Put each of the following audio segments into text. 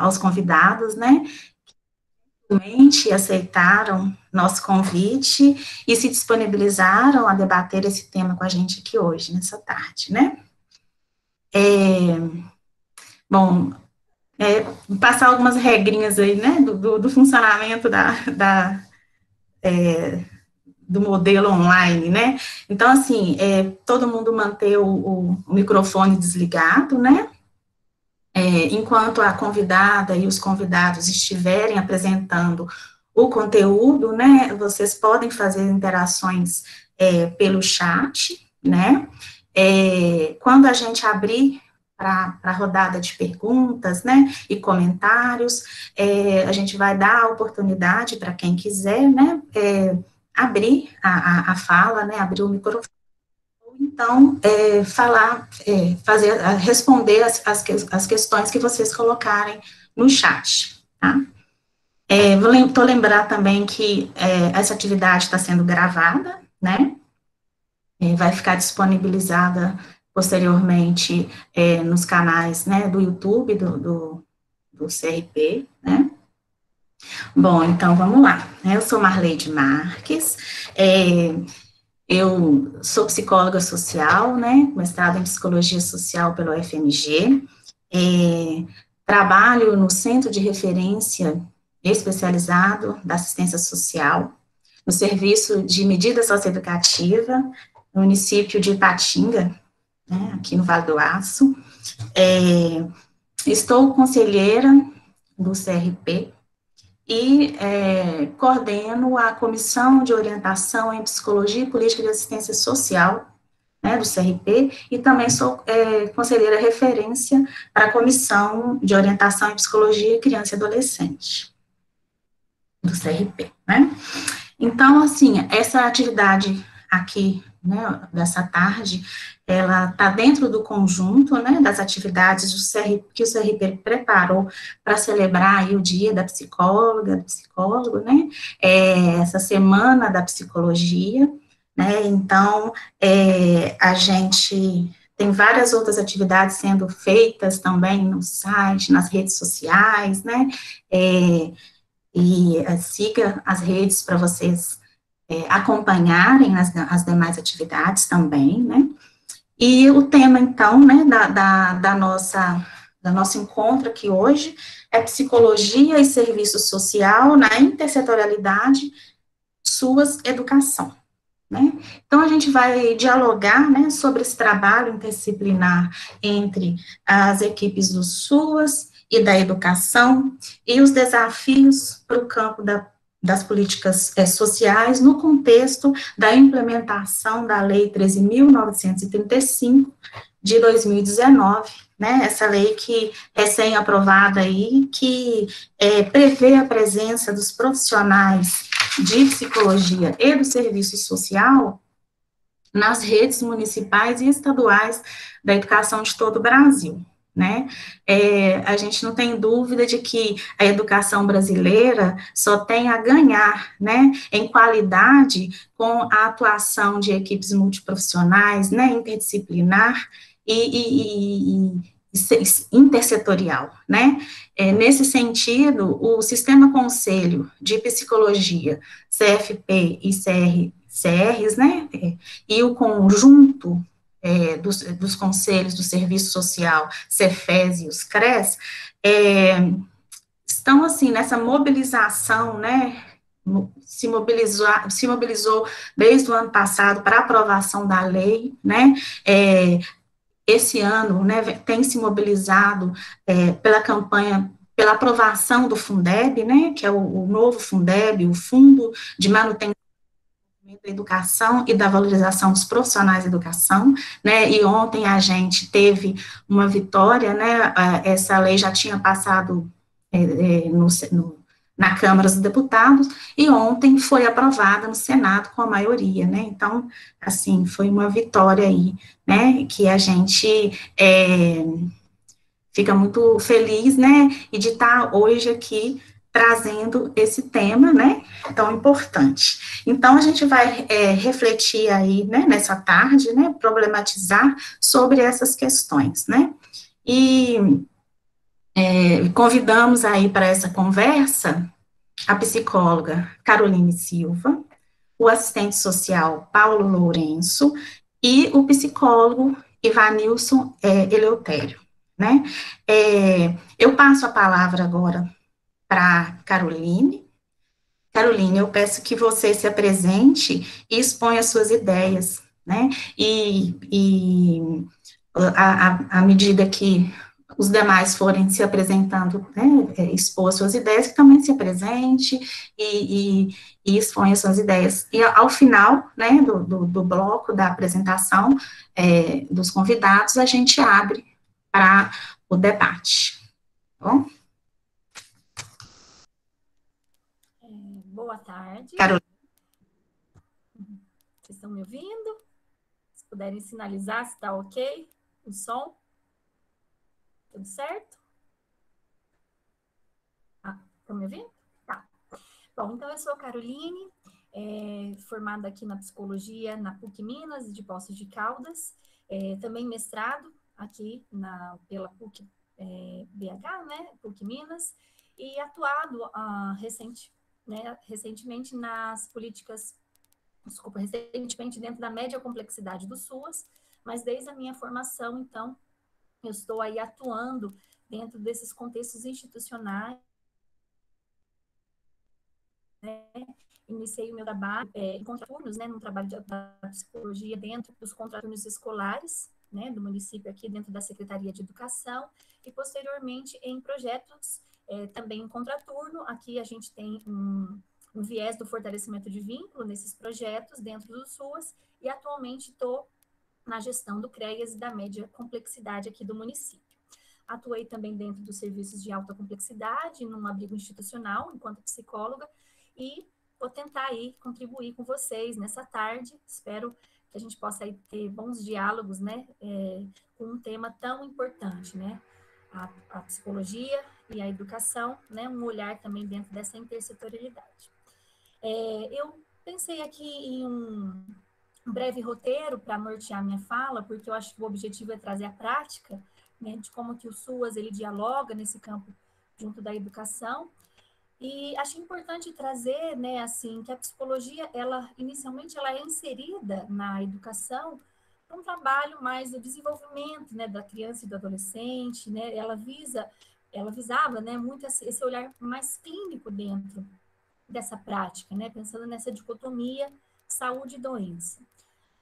aos convidados, né, que aceitaram nosso convite e se disponibilizaram a debater esse tema com a gente aqui hoje, nessa tarde, né. Bom, passar algumas regrinhas aí, né, do funcionamento do modelo online, né. Então, assim, todo mundo manter o microfone desligado, né, enquanto a convidada e os convidados estiverem apresentando o conteúdo, né, vocês podem fazer interações pelo chat, né, quando a gente abrir para a rodada de perguntas, né, e comentários, a gente vai dar a oportunidade para quem quiser, né, abrir a fala, né, abrir o microfone, então, responder as questões que vocês colocarem no chat, tá? Vou lembrar também que essa atividade está sendo gravada, né? Vai ficar disponibilizada posteriormente nos canais, né, do YouTube, do CRP, né? Bom, então vamos lá. Eu sou Marleide Marques, eu sou psicóloga social, né, mestrado em psicologia social pelo UFMG, trabalho no Centro de Referência Especializado da Assistência Social, no Serviço de Medida Socioeducativa, no município de Ipatinga, né, aqui no Vale do Aço. Estou conselheira do CRP e coordeno a Comissão de Orientação em Psicologia e Política de Assistência Social, né, do CRP, e também sou conselheira referência para a Comissão de Orientação em Psicologia, Criança e Adolescente, do CRP, né. Então, assim, essa atividade aqui, né, dessa tarde, ela está dentro do conjunto, né, das atividades que o CRP preparou para celebrar aí o dia da psicóloga, do psicólogo, né, essa semana da psicologia, né, então, a gente tem várias outras atividades sendo feitas também no site, nas redes sociais, né, siga as redes para vocês acompanharem as demais atividades também, né, e o tema, então, né, da nosso encontro aqui hoje é psicologia e serviço social na intersetorialidade, suas educação, né. Então, a gente vai dialogar, né, sobre esse trabalho interdisciplinar entre as equipes do SUAS e da educação, e os desafios para o campo das políticas sociais no contexto da implementação da Lei 13.935, de 2019, né, essa lei que recém-aprovada aí, que prevê a presença dos profissionais de psicologia e do serviço social nas redes municipais e estaduais da educação de todo o Brasil, né. A gente não tem dúvida de que a educação brasileira só tem a ganhar, né, em qualidade com a atuação de equipes multiprofissionais, né, interdisciplinar e intersetorial, né. Nesse sentido, o Sistema Conselho de Psicologia, CFP e CRs, né, e o conjunto dos conselhos do Serviço Social, Cefes e os CRES, estão, assim, nessa mobilização, né, se mobilizou desde o ano passado para a aprovação da lei, né, esse ano, né, tem se mobilizado pela campanha, pela aprovação do Fundeb, né, que é o novo Fundeb, o Fundo de Manutenção da Educação e da Valorização dos Profissionais de Educação, né, e ontem a gente teve uma vitória, né, essa lei já tinha passado na Câmara dos Deputados, e ontem foi aprovada no Senado com a maioria, né, então, assim, foi uma vitória aí, né, que a gente fica muito feliz, né, e de estar hoje aqui trazendo esse tema, né, tão importante. Então, a gente vai refletir aí, né, nessa tarde, né, problematizar sobre essas questões, né, e Convidamos aí para essa conversa a psicóloga Caroline Silva, o assistente social Paulo Lourenço e o psicólogo Ivanilson Eleutério, né? Eu passo a palavra agora para Caroline. Caroline, eu peço que você se apresente e exponha suas ideias, né? E à medida que os demais forem se apresentando, né, expor suas ideias, que também se apresente e exponha suas ideias. E ao final, né, do bloco da apresentação dos convidados, a gente abre para o debate. Tá bom? Boa tarde. Carolina. Vocês estão me ouvindo? Se puderem sinalizar se está ok o som. Tudo certo? Estão me ouvindo? Tá. Bom, então eu sou a Caroline, formada aqui na psicologia na PUC Minas, de Poços de Caldas, também mestrado aqui pela PUC BH, né, PUC Minas, e atuado recentemente nas políticas, recentemente dentro da média complexidade do SUAS, mas desde a minha formação, então, eu estou aí atuando dentro desses contextos institucionais, né? Iniciei o meu trabalho em contraturnos, né, no trabalho da psicologia dentro dos contraturnos escolares, né, do município aqui dentro da Secretaria de Educação, e posteriormente em projetos também em contraturno. Aqui a gente tem um viés do fortalecimento de vínculo nesses projetos dentro do SUAS, e atualmente estou na gestão do CREAS e da média complexidade aqui do município. Atuei também dentro dos serviços de alta complexidade, num abrigo institucional, enquanto psicóloga, e vou tentar aí contribuir com vocês nessa tarde. Espero que a gente possa aí ter bons diálogos, né, com um tema tão importante, né, a psicologia e a educação, né, um olhar também dentro dessa intersetorialidade. Eu pensei aqui em um breve roteiro para nortear minha fala, porque eu acho que o objetivo é trazer a prática, né, de como que o SUAS ele dialoga nesse campo junto da educação. E acho importante trazer, né, assim, que a psicologia, ela inicialmente ela é inserida na educação para um trabalho mais do desenvolvimento, né, da criança e do adolescente, né? Ela visava, né, muito esse olhar mais clínico dentro dessa prática, né, pensando nessa dicotomia saúde e doença.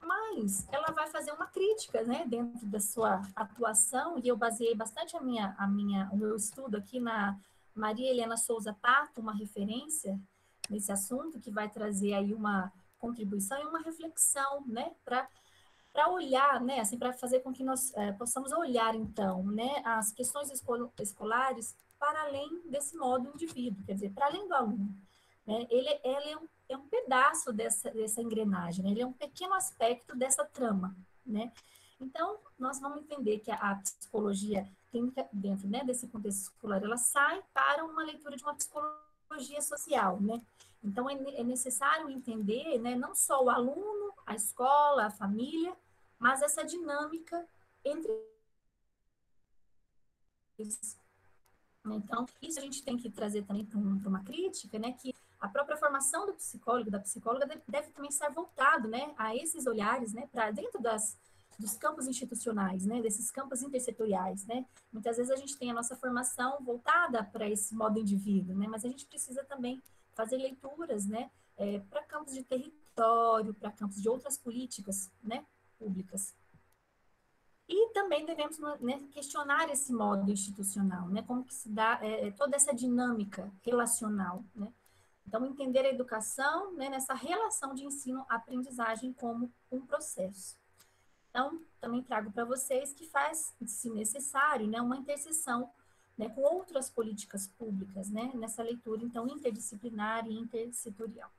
Mas ela vai fazer uma crítica, né, dentro da sua atuação, e eu baseei bastante o meu estudo aqui na Maria Helena Souza Pato, uma referência nesse assunto, que vai trazer aí uma contribuição e uma reflexão, né, para olhar, né, assim, para fazer com que nós possamos olhar, então, né, as questões escolares para além desse modo indivíduo, quer dizer, para além do aluno, né, ele é um pedaço dessa engrenagem, né, ele é um pequeno aspecto dessa trama, né, então, nós vamos entender que a psicologia clínica, dentro, né, desse contexto escolar, ela sai para uma leitura de uma psicologia social, né, então é necessário entender, né, não só o aluno, a escola, a família, mas essa dinâmica entre eles. Então, isso a gente tem que trazer também para uma crítica, né, que a própria formação do psicólogo, da psicóloga, deve também estar voltado, né, a esses olhares, né, para dentro dos campos institucionais, né, desses campos intersetoriais, né. Muitas vezes a gente tem a nossa formação voltada para esse modo indivíduo, né, mas a gente precisa também fazer leituras, né, para campos de território, para campos de outras políticas, né, públicas. E também devemos, né, questionar esse modo institucional, né, como que se dá toda essa dinâmica relacional, né. Então, entender a educação, né, nessa relação de ensino-aprendizagem como um processo. Então, também trago para vocês que faz, se necessário, né, uma interseção, né, com outras políticas públicas, né, nessa leitura, então, interdisciplinar e intersetorial.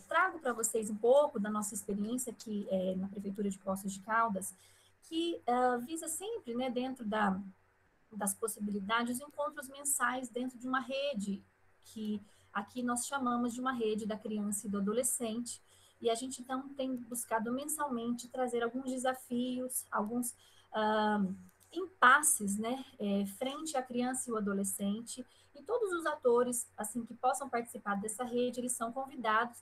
Trago para vocês um pouco da nossa experiência aqui na Prefeitura de Poços de Caldas, que visa sempre, né, dentro das possibilidades, encontros mensais dentro de uma rede, que aqui nós chamamos de uma rede da criança e do adolescente, e a gente então tem buscado mensalmente trazer alguns desafios, alguns impasses, né, frente à criança e o adolescente, e todos os atores, assim, que possam participar dessa rede, eles são convidados,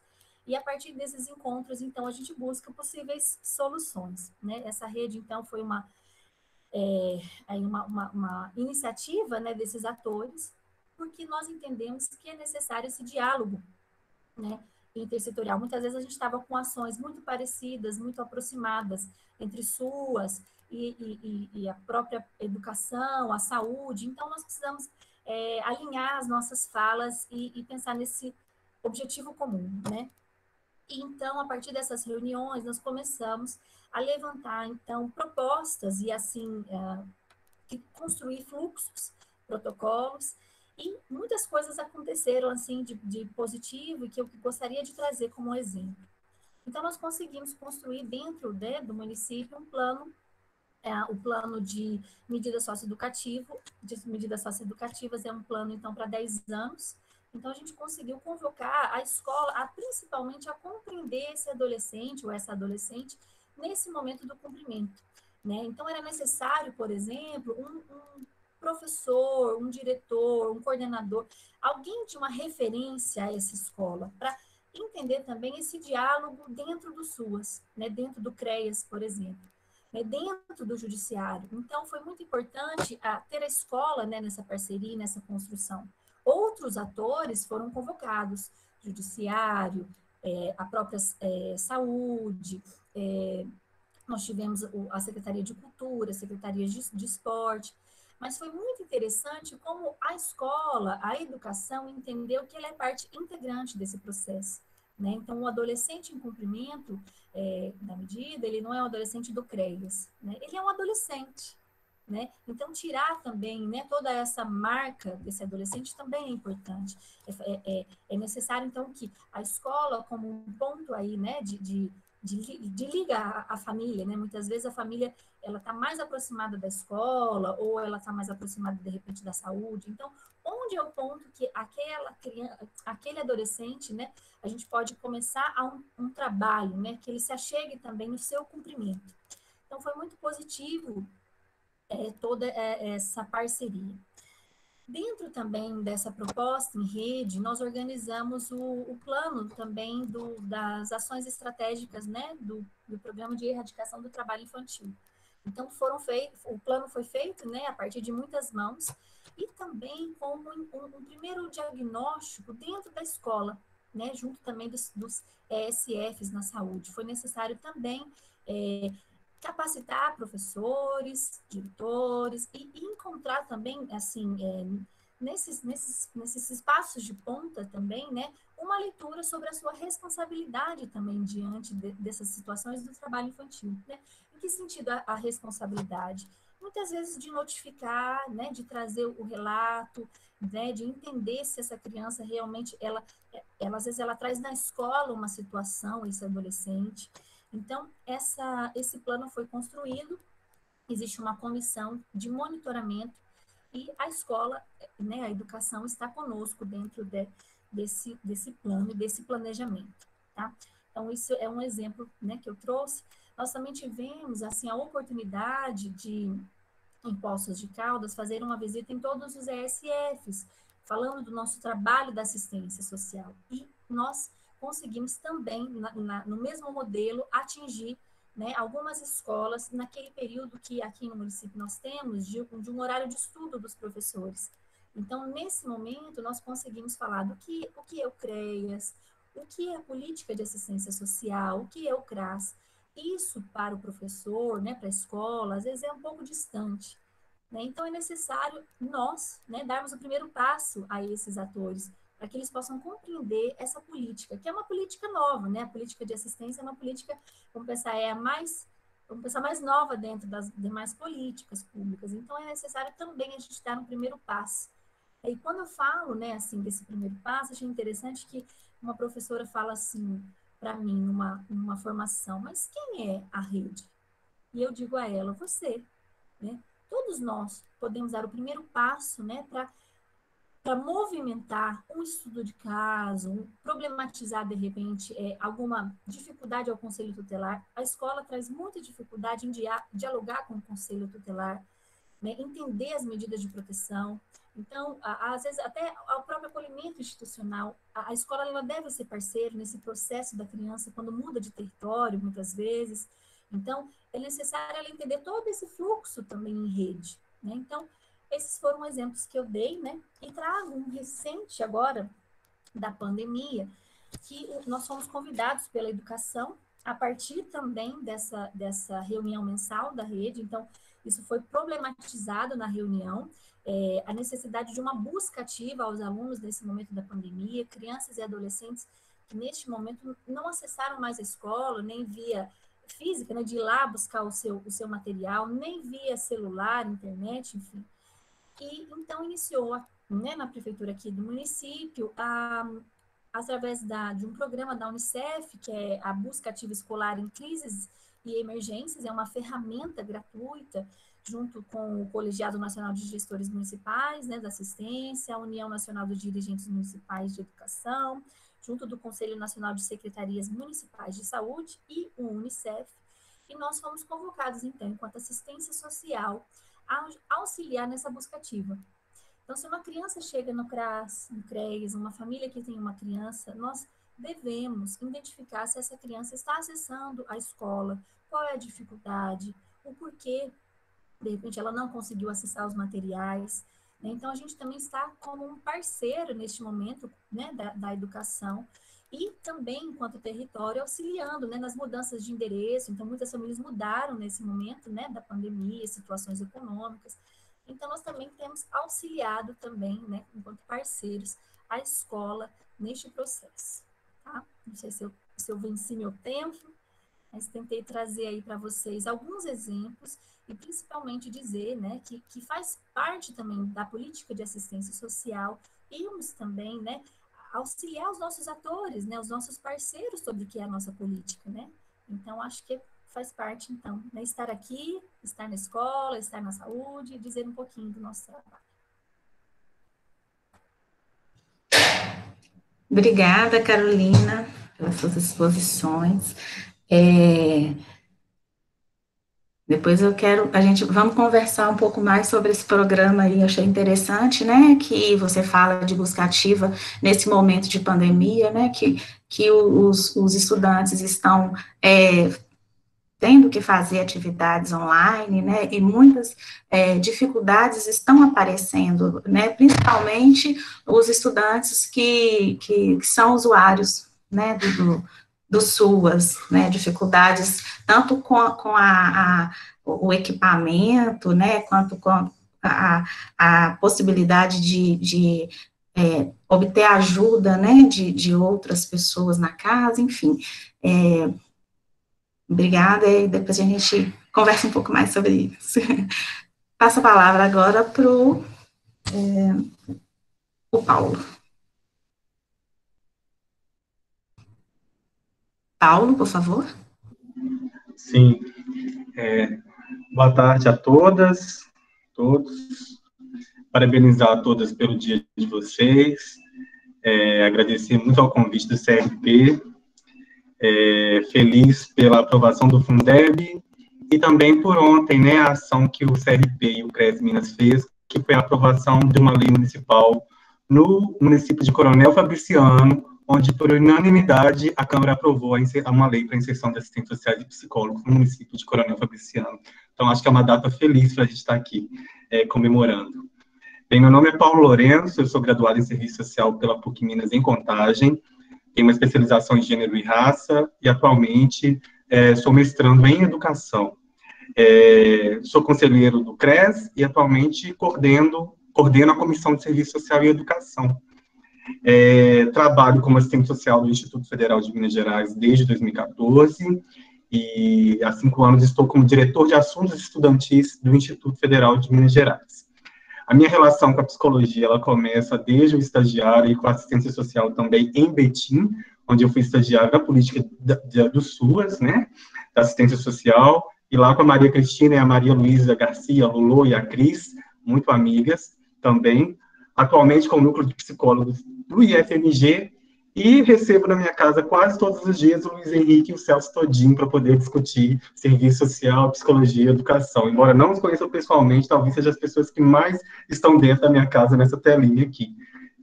e a partir desses encontros, então, a gente busca possíveis soluções, né? Essa rede, então, foi uma iniciativa, né, desses atores, porque nós entendemos que é necessário esse diálogo, né, intersetorial. Muitas vezes a gente estava com ações muito parecidas, muito aproximadas entre suas e a própria educação, a saúde. Então, nós precisamos alinhar as nossas falas e pensar nesse objetivo comum, né? E, então, a partir dessas reuniões, nós começamos a levantar, então, propostas e, assim, construir fluxos, protocolos, e muitas coisas aconteceram assim de positivo e que eu gostaria de trazer como exemplo. Então, nós conseguimos construir dentro, né, do município um plano, o plano de medidas socioeducativas é um plano, então, para 10 anos. Então, a gente conseguiu convocar a escola, principalmente, a compreender esse adolescente ou essa adolescente nesse momento do cumprimento. Né? Então, era necessário, por exemplo, um professor, um diretor, um coordenador, alguém de uma referência a essa escola, para entender também esse diálogo dentro do SUAS, né? Dentro do CREAS, por exemplo, né? Dentro do judiciário. Então, foi muito importante ter a escola, né, nessa parceria, nessa construção. Outros atores foram convocados, judiciário, a própria saúde, nós tivemos a Secretaria de Cultura, a Secretaria de Esporte, mas foi muito interessante como a escola, a educação entendeu que ela é parte integrante desse processo. Né? Então, o adolescente em cumprimento da medida, ele não é um adolescente do CREAS, né? Ele é um adolescente. Né? Então, tirar também, né, toda essa marca desse adolescente também é importante. É necessário, então, que a escola, como um ponto aí, né, de ligar a família, né? Muitas vezes a família ela está mais aproximada da escola ou ela está mais aproximada de repente da saúde. Então, onde é o ponto que aquela criança, aquele adolescente, né? A gente pode começar um trabalho, né? Que ele se achegue também no seu cumprimento. Então, foi muito positivo toda essa parceria. Dentro também dessa proposta em rede, nós organizamos o plano também das ações estratégicas, né, do programa de erradicação do trabalho infantil. Então, o plano foi feito, né, a partir de muitas mãos, e também como um primeiro diagnóstico dentro da escola, né, junto também dos ESFs na saúde. Foi necessário também capacitar professores, diretores e encontrar também, assim, nesses espaços de ponta também, né, uma leitura sobre a sua responsabilidade também diante dessas situações do trabalho infantil, né? Em que sentido a responsabilidade? Muitas vezes de notificar, né, de trazer o relato, né, de entender se essa criança realmente, ela às vezes ela traz na escola uma situação, esse adolescente. Então, esse plano foi construído, existe uma comissão de monitoramento e a escola, né, a educação está conosco dentro desse plano e desse planejamento, tá? Então, isso é um exemplo, né, que eu trouxe. Nós também tivemos, assim, a oportunidade de, em Poços de Caldas, fazer uma visita em todos os ESFs, falando do nosso trabalho da assistência social. E nós conseguimos também, no mesmo modelo, atingir, né, algumas escolas naquele período que aqui no município nós temos de um horário de estudo dos professores. Então, nesse momento, nós conseguimos falar o que é o CREAS, o que é a política de assistência social, o que é o CRAS. Isso para o professor, né, para a escola, às vezes é um pouco distante. Né? Então, é necessário nós, né, darmos o primeiro passo a esses atores, para que eles possam compreender essa política, que é uma política nova, né? A política de assistência é uma política, vamos pensar, vamos pensar mais nova dentro das demais políticas públicas. Então, é necessário também a gente dar um primeiro passo. E quando eu falo, né, assim, desse primeiro passo, achei interessante que uma professora fala assim para mim numa formação, mas quem é a rede? E eu digo a ela, você, né? Todos nós podemos dar o primeiro passo, né, para movimentar um estudo de caso, problematizar, de repente, alguma dificuldade ao conselho tutelar. A escola traz muita dificuldade em dialogar com o conselho tutelar. né, entender as medidas de proteção. Então, às vezes, até o próprio acolhimento institucional, a escola ela deve ser parceiro nesse processo da criança, quando muda de território, muitas vezes. Então, é necessário ela entender todo esse fluxo também em rede, né? Então, esses foram exemplos que eu dei, né? E trago um recente agora, da pandemia, que nós fomos convidados pela educação, a partir também dessa reunião mensal da rede. Então, isso foi problematizado na reunião, a necessidade de uma busca ativa aos alunos nesse momento da pandemia, crianças e adolescentes que neste momento não acessaram mais a escola, nem via física, né, de ir lá buscar o seu material, nem via celular, internet, enfim. E então iniciou, né, na prefeitura aqui do município, através de um programa da Unicef, que é a busca ativa escolar em crises e emergências, é uma ferramenta gratuita, junto com o Colegiado Nacional de Gestores Municipais, né, da assistência, a União Nacional dos Dirigentes Municipais de Educação, junto do Conselho Nacional de Secretarias Municipais de Saúde e o Unicef. E nós fomos convocados, então, enquanto assistência social, a auxiliar nessa busca ativa. Então, se uma criança chega no CRAS, no CREAS, uma família que tem uma criança, nós devemos identificar se essa criança está acessando a escola, qual é a dificuldade, o porquê, de repente, ela não conseguiu acessar os materiais, né? Então, a gente também está como um parceiro neste momento, né, da educação, e também, enquanto território, auxiliando, né, nas mudanças de endereço. Então, muitas famílias mudaram nesse momento, né, da pandemia, situações econômicas. Então, nós também temos auxiliado também, né, enquanto parceiros, a escola neste processo, tá? Não sei se eu venci meu tempo, mas tentei trazer aí para vocês alguns exemplos e principalmente dizer, né, que faz parte também da política de assistência social irmos também, né, auxiliar os nossos atores, né, os nossos parceiros sobre o que é a nossa política, né? Então, acho que faz parte, então, né, estar aqui, estar na escola, estar na saúde, dizer um pouquinho do nosso trabalho. Obrigada, Carolina, pelas suas exposições. Depois vamos conversar um pouco mais sobre esse programa aí, achei interessante, né, que você fala de busca ativa nesse momento de pandemia, né, que os estudantes estão tendo que fazer atividades online, né, e muitas dificuldades estão aparecendo, né, principalmente os estudantes que são usuários, né, do SUAS, né, dificuldades tanto com o equipamento, né, quanto com a possibilidade de obter ajuda, né, de outras pessoas na casa, enfim. Obrigada, e depois a gente conversa um pouco mais sobre isso. Passo a palavra agora para o Paulo. Paulo, por favor. Sim. Boa tarde a todas, todos. Parabenizar a todas pelo dia de vocês. Agradecer muito ao convite do CRP. Feliz pela aprovação do Fundeb e também por ontem, né, a ação que o CRP e o CRES Minas fez, que foi a aprovação de uma lei municipal no município de Coronel Fabriciano, onde, por unanimidade, a Câmara aprovou uma lei para a inserção de assistentes sociais e psicólogos no município de Coronel Fabriciano. Então, acho que é uma data feliz para a gente estar aqui comemorando. Bem, meu nome é Paulo Lourenço, eu sou graduado em Serviço Social pela PUC Minas, em Contagem, tenho uma especialização em Gênero e Raça, e atualmente sou mestrando em Educação. Sou conselheiro do CRES e atualmente coordeno a Comissão de Serviço Social e Educação. Trabalho como assistente social do Instituto Federal de Minas Gerais desde 2014 e há 5 anos estou como diretor de assuntos estudantis do Instituto Federal de Minas Gerais. A minha relação com a psicologia, ela começa desde o estagiário e com a assistência social também em Betim, onde eu fui estagiário da política do SUAS, né, da assistência social, e lá com a Maria Cristina e a Maria Luísa Garcia, a Lulô e a Cris, muito amigas também, atualmente com o núcleo de psicólogos do IFMG, E recebo na minha casa quase todos os dias o Luiz Henrique e o Celso Todinho para poder discutir serviço social, psicologia, educação. Embora não os conheçam pessoalmente, talvez sejam as pessoas que mais estão dentro da minha casa nessa telinha aqui.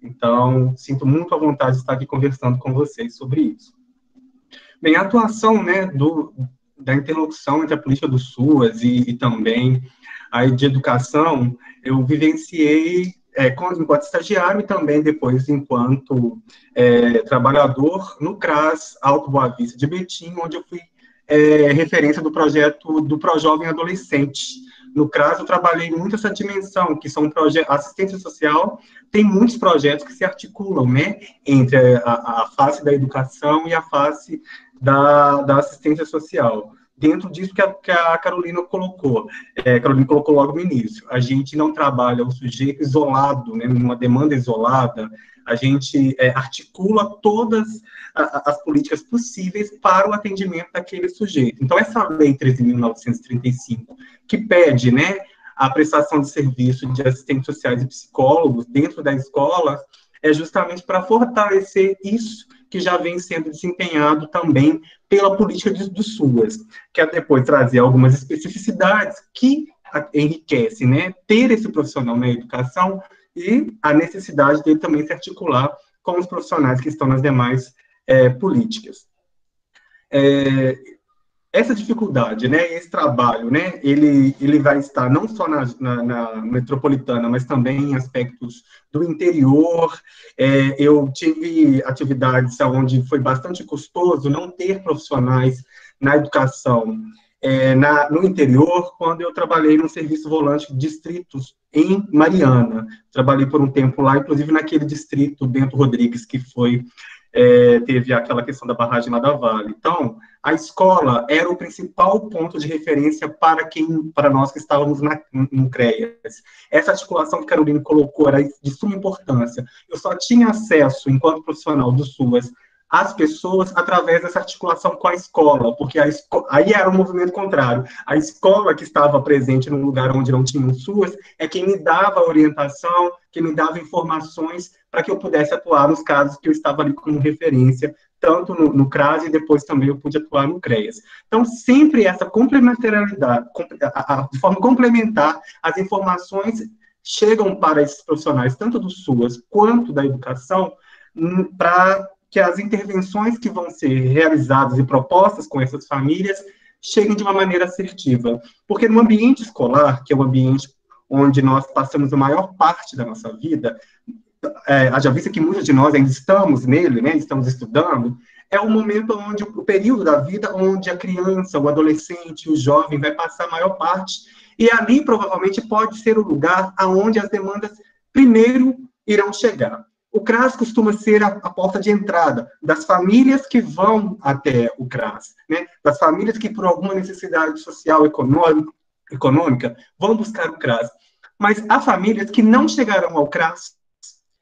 Então, sinto muito à vontade de estar aqui conversando com vocês sobre isso. Bem, a atuação, né, da interlocução entre a política do SUAS e também a de educação, eu vivenciei enquanto estagiário e também depois enquanto trabalhador no CRAS Alto Boa Vista de Betim, onde eu fui referência do projeto do Projovem Adolescente. No CRAS, eu trabalhei muito essa dimensão, que são assistência social, tem muitos projetos que se articulam, né, entre a face da educação e a face da assistência social. Dentro disso que a Carolina colocou, Carolina colocou logo no início, a gente não trabalha o sujeito isolado, né, numa demanda isolada, a gente articula todas as políticas possíveis para o atendimento daquele sujeito. Então, essa lei 13.935, que pede, né, a prestação de serviço de assistentes sociais e psicólogos dentro da escola, é justamente para fortalecer isso que já vem sendo desempenhado também pela política do SUAS, que é depois trazer algumas especificidades que enriquecem, né, ter esse profissional na educação e a necessidade dele também se articular com os profissionais que estão nas demais políticas. Essa dificuldade, né, esse trabalho, né, ele vai estar não só na metropolitana, mas também em aspectos do interior. Eu tive atividades onde foi bastante custoso não ter profissionais na educação no interior, quando eu trabalhei no serviço volante de distritos em Mariana. Trabalhei por um tempo lá, inclusive naquele distrito Bento Rodrigues, que teve aquela questão da barragem lá da Vale. Então, a escola era o principal ponto de referência para nós que estávamos no CREAS. Essa articulação que a Carolina colocou era de suma importância. Eu só tinha acesso, enquanto profissional do SUAS, às pessoas através dessa articulação com a escola, porque aí era um movimento contrário. A escola que estava presente num lugar onde não tinha o SUAS é quem me dava orientação, quem me dava informações para que eu pudesse atuar nos casos que eu estava ali como referência, tanto no CRAS e depois também eu pude atuar no CREAS. Então, sempre essa complementariedade, de forma complementar, as informações chegam para esses profissionais, tanto do SUAS quanto da educação, para que as intervenções que vão ser realizadas e propostas com essas famílias cheguem de uma maneira assertiva. Porque no ambiente escolar, que é o ambiente onde nós passamos a maior parte da nossa vida, haja vista que muitos de nós ainda estamos nele, né, estamos estudando, é o momento onde, o período da vida onde a criança, o adolescente, o jovem vai passar a maior parte, e ali provavelmente pode ser o lugar aonde as demandas primeiro irão chegar. O CRAS costuma ser a porta de entrada das famílias que vão até o CRAS, né, das famílias que por alguma necessidade social, econômica, vão buscar o CRAS. Mas há famílias que não chegarão ao CRAS,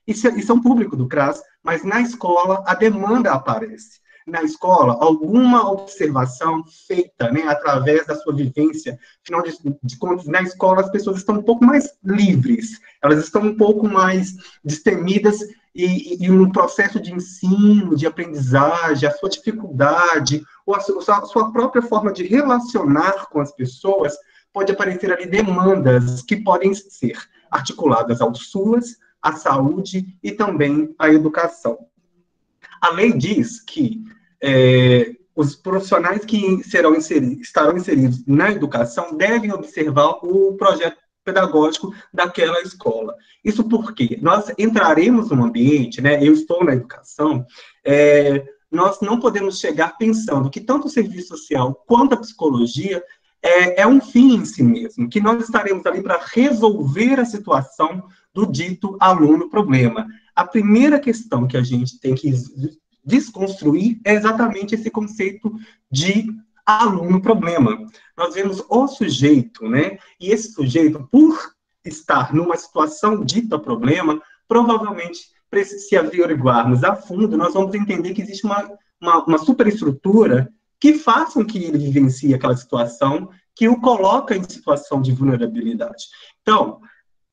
e são público do CRAS, mas na escola a demanda aparece. Na escola, alguma observação feita, né, através da sua vivência, afinal de contas, na escola as pessoas estão um pouco mais livres, elas estão um pouco mais destemidas e no processo de ensino, de aprendizagem, a sua dificuldade, ou a sua própria forma de relacionar com as pessoas, pode aparecer ali demandas que podem ser articuladas ao SUAS, à saúde e também à educação. A lei diz que os profissionais que estarão inseridos na educação devem observar o projeto pedagógico daquela escola. Isso porque nós entraremos num ambiente, né, eu estou na educação, nós não podemos chegar pensando que tanto o serviço social quanto a psicologia é um fim em si mesmo, que nós estaremos ali para resolver a situação do dito aluno-problema. A primeira questão que a gente tem que desconstruir é exatamente esse conceito de aluno-problema. Nós vemos o sujeito, né? E esse sujeito, por estar numa situação dita problema, provavelmente, se averiguarmos a fundo, nós vamos entender que existe uma superestrutura que faça com que ele vivencie aquela situação, que o coloca em situação de vulnerabilidade. Então,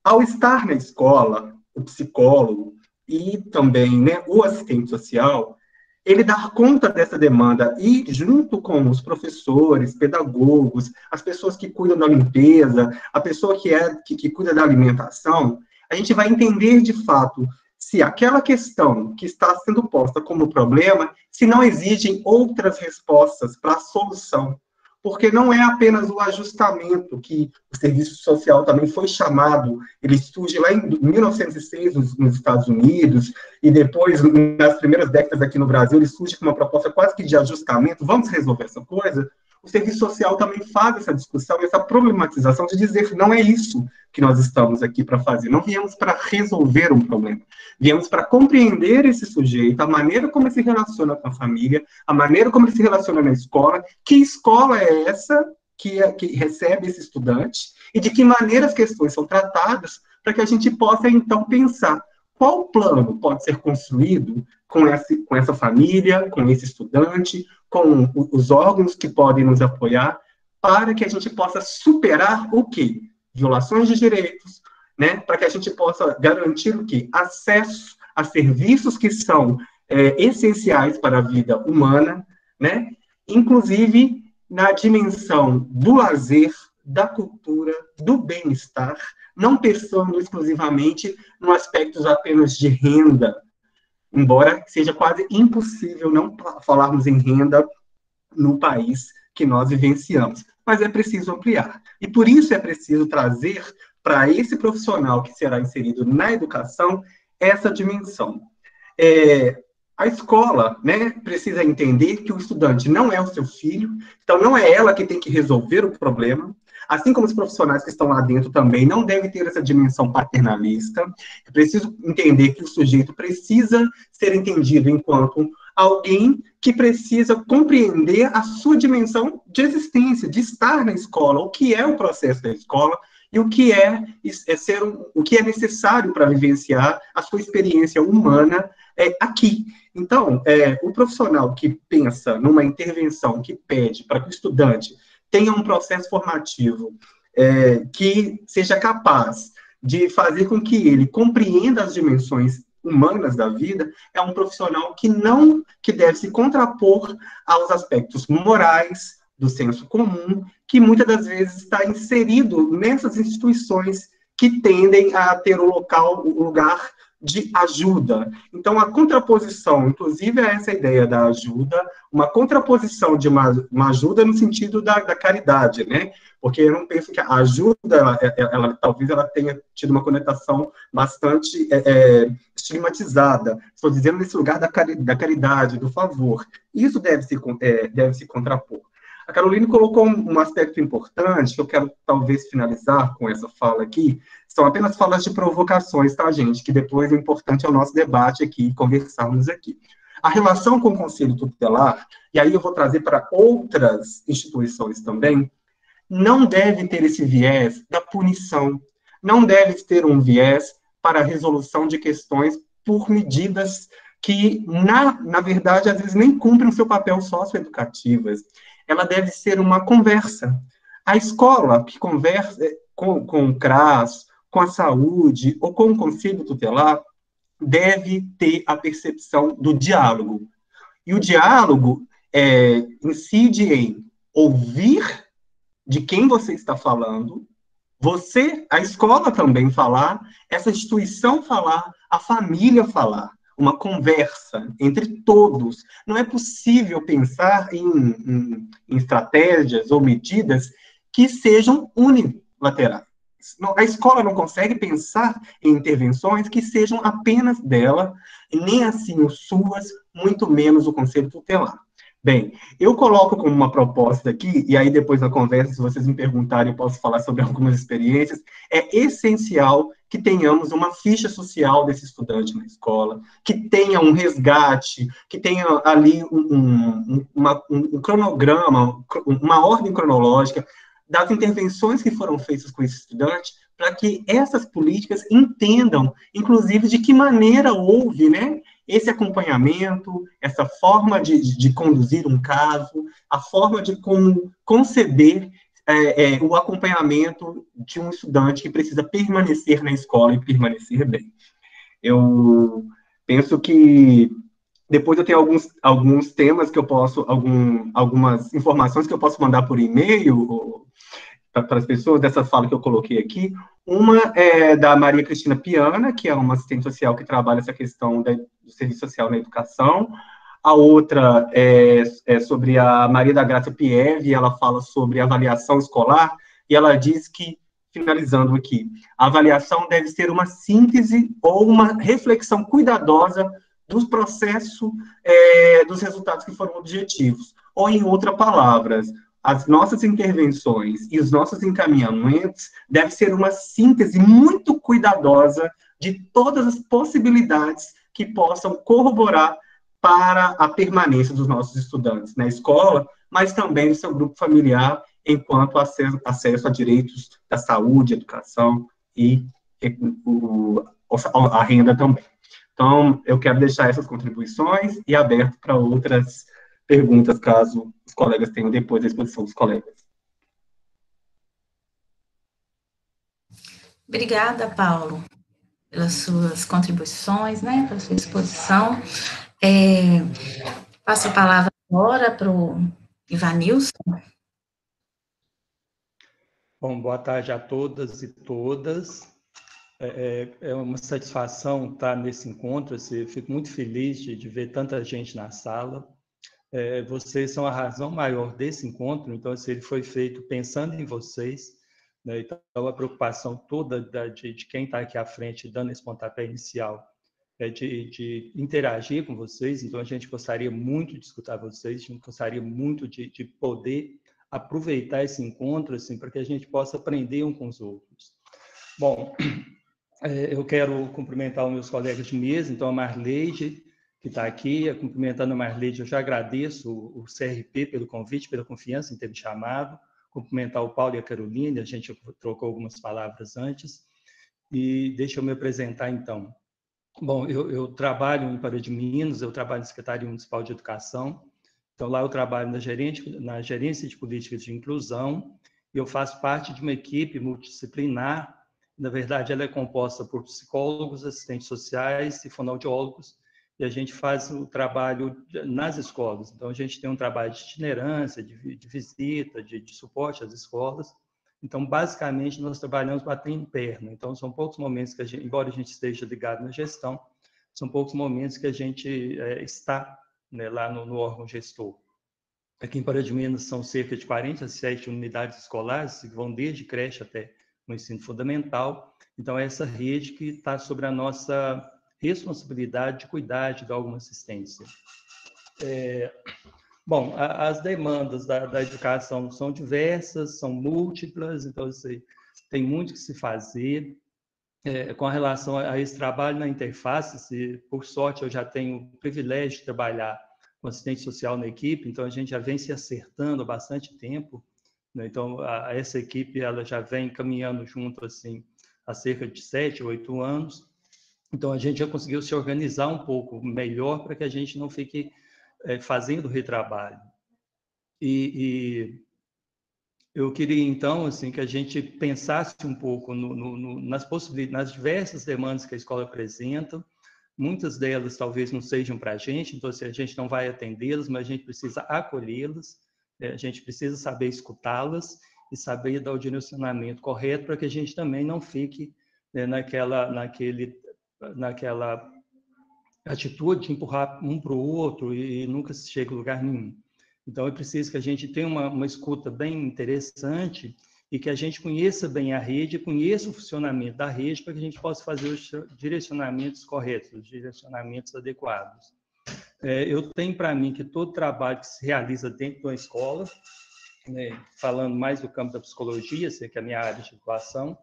ao estar na escola, o psicólogo e também, né, o assistente social, ele dar conta dessa demanda e, junto com os professores, pedagogos, as pessoas que cuidam da limpeza, a pessoa que cuida da alimentação, a gente vai entender, de fato, se aquela questão que está sendo posta como problema, se não exigem outras respostas para a solução. Porque não é apenas o ajustamento que o serviço social também foi chamado, ele surge lá em 1906 nos Estados Unidos, e depois, nas primeiras décadas aqui no Brasil, ele surge com uma proposta quase que de ajustamento, vamos resolver essa coisa. O serviço social também faz essa discussão, essa problematização de dizer que não é isso que nós estamos aqui para fazer, não viemos para resolver um problema, viemos para compreender esse sujeito, a maneira como ele se relaciona com a família, a maneira como ele se relaciona na escola, que escola é essa que recebe esse estudante, e de que maneira as questões são tratadas, para que a gente possa, então, pensar qual plano pode ser construído com essa família, com esse estudante, com os órgãos que podem nos apoiar, para que a gente possa superar o quê? Violações de direitos, né? Para que a gente possa garantir o quê? Acesso a serviços que são essenciais para a vida humana, né? Inclusive na dimensão do lazer, da cultura, do bem-estar, não pensando exclusivamente no aspecto apenas de renda, embora seja quase impossível não falarmos em renda no país que nós vivenciamos. Mas é preciso ampliar. E por isso é preciso trazer para esse profissional que será inserido na educação essa dimensão. A escola, né, precisa entender que o estudante não é o seu filho, então não é ela que tem que resolver o problema, assim como os profissionais que estão lá dentro também não devem ter essa dimensão paternalista. É preciso entender que o sujeito precisa ser entendido enquanto alguém que precisa compreender a sua dimensão de existência, de estar na escola, o que é o processo da escola e o que o que é necessário para vivenciar a sua experiência humana aqui. Então, o profissional que pensa numa intervenção que pede para que o estudante tenha um processo formativo que seja capaz de fazer com que ele compreenda as dimensões humanas da vida, é um profissional que deve se contrapor aos aspectos morais, do senso comum, que muitas das vezes está inserido nessas instituições que tendem a ter o lugar de ajuda. Então, a contraposição, inclusive, a essa ideia da ajuda, uma contraposição de uma ajuda no sentido da caridade, né? Porque eu não penso que a ajuda, talvez ela tenha tido uma conotação bastante estigmatizada. Estou dizendo nesse lugar da caridade, do favor. Isso deve se contrapor. A Caroline colocou um aspecto importante, que eu quero talvez finalizar com essa fala aqui, são apenas falas de provocações, tá, gente? Que depois o importante é o nosso debate aqui, conversarmos aqui. A relação com o Conselho Tutelar, e aí eu vou trazer para outras instituições também, não deve ter esse viés da punição, não deve ter um viés para a resolução de questões por medidas que, na verdade, às vezes nem cumprem o seu papel socioeducativas. Ela deve ser uma conversa. A escola que conversa com o CRAS, com a saúde ou com o Conselho Tutelar deve ter a percepção do diálogo. E o diálogo incide em ouvir de quem você está falando, a escola também falar, essa instituição falar, a família falar. Uma conversa entre todos. Não é possível pensar em estratégias ou medidas que sejam unilaterais. A escola não consegue pensar em intervenções que sejam apenas dela, e nem assim as suas, muito menos o Conselho Tutelar. Bem, eu coloco como uma proposta aqui, e aí depois na conversa, se vocês me perguntarem, eu posso falar sobre algumas experiências, é essencial que tenhamos uma ficha social desse estudante na escola, que tenha um resgate, que tenha ali um cronograma, uma ordem cronológica das intervenções que foram feitas com esse estudante, para que essas políticas entendam, inclusive, de que maneira houve, né, esse acompanhamento, essa forma de conduzir um caso, a forma de como conceder o acompanhamento de um estudante que precisa permanecer na escola e permanecer bem. Eu Penso que depois eu tenho alguns temas que eu posso, algumas informações que eu posso mandar por e-mail para as pessoas, dessa fala que eu coloquei aqui. Uma é da Maria Cristina Piana, que é uma assistente social que trabalha essa questão do serviço social na educação. A outra é sobre a Maria da Graça Pieve, ela fala sobre avaliação escolar, e ela diz que, finalizando aqui, a avaliação deve ser uma síntese ou uma reflexão cuidadosa dos processos, dos resultados que foram objetivos. Ou, em outras palavras, as nossas intervenções e os nossos encaminhamentos devem ser uma síntese muito cuidadosa de todas as possibilidades que possam corroborar para a permanência dos nossos estudantes na escola, mas também no seu grupo familiar, enquanto acesso a direitos da saúde, educação e a renda também. Então, eu quero deixar essas contribuições e aberto para outras perguntas, caso os colegas tenham depois da exposição dos colegas. Obrigada, Paulo, pelas suas contribuições, né, pela sua exposição. Passo a palavra agora para o Ivanilson. Bom, boa tarde a todas e todas. É uma satisfação estar nesse encontro. Eu fico muito feliz de ver tanta gente na sala. Vocês são a razão maior desse encontro, então ele foi feito pensando em vocês, né? Então a preocupação toda de quem está aqui à frente, dando esse pontapé inicial, é de interagir com vocês. Então a gente gostaria muito de escutar vocês, a gente gostaria muito de poder aproveitar esse encontro assim, para que a gente possa aprender uns com os outros. Bom, eu quero cumprimentar os meus colegas de mesa, então a Marleide, que está aqui, cumprimentando a Marleide, eu já agradeço o CRP pelo convite, pela confiança em ter me chamado, cumprimentar o Paulo e a Carolina, a gente trocou algumas palavras antes, e deixa eu me apresentar então. Bom, eu trabalho em Pará de Minas, eu trabalho na Secretaria Municipal de Educação, então lá eu trabalho na gerência de políticas de inclusão, e eu faço parte de uma equipe multidisciplinar. Na verdade, ela é composta por psicólogos, assistentes sociais e fonoaudiólogos, e a gente faz o trabalho nas escolas. Então, a gente tem um trabalho de itinerância, de visita, de suporte às escolas. Então, basicamente, nós trabalhamos batendo perna. Então, são poucos momentos que embora a gente esteja ligado na gestão, são poucos momentos que a gente está, né, lá no órgão gestor. Aqui em Pará de Minas são cerca de 47 unidades escolares, que vão desde creche até o ensino fundamental. Então, é essa rede que está sobre a nossa responsabilidade de cuidar, de dar alguma assistência. Bom, as demandas da educação são diversas, são múltiplas, então tem muito que se fazer. Com relação a esse trabalho na interface, por sorte eu já tenho o privilégio de trabalhar com assistente social na equipe, então a gente já vem se acertando há bastante tempo, né? Então essa equipe ela já vem caminhando junto assim há cerca de 7, 8 anos, então a gente já conseguiu se organizar um pouco melhor para que a gente não fique fazendo retrabalho. E eu queria, então, assim, que a gente pensasse um pouco nas possibilidades, nas diversas demandas que a escola apresenta. Muitas delas talvez não sejam para a gente, então assim, a gente não vai atendê-las, mas a gente precisa acolhê-las, a gente precisa saber escutá-las e saber dar o direcionamento correto para que a gente também não fique, né, naquela atitude de empurrar um para o outro e nunca se chega a lugar nenhum. Então, é preciso que a gente tenha uma escuta bem interessante e que a gente conheça bem a rede, conheça o funcionamento da rede para que a gente possa fazer os direcionamentos corretos, os direcionamentos adequados. Eu tenho para mim que todo trabalho que se realiza dentro de uma escola, né, falando mais do campo da psicologia, que é a minha área de atuação,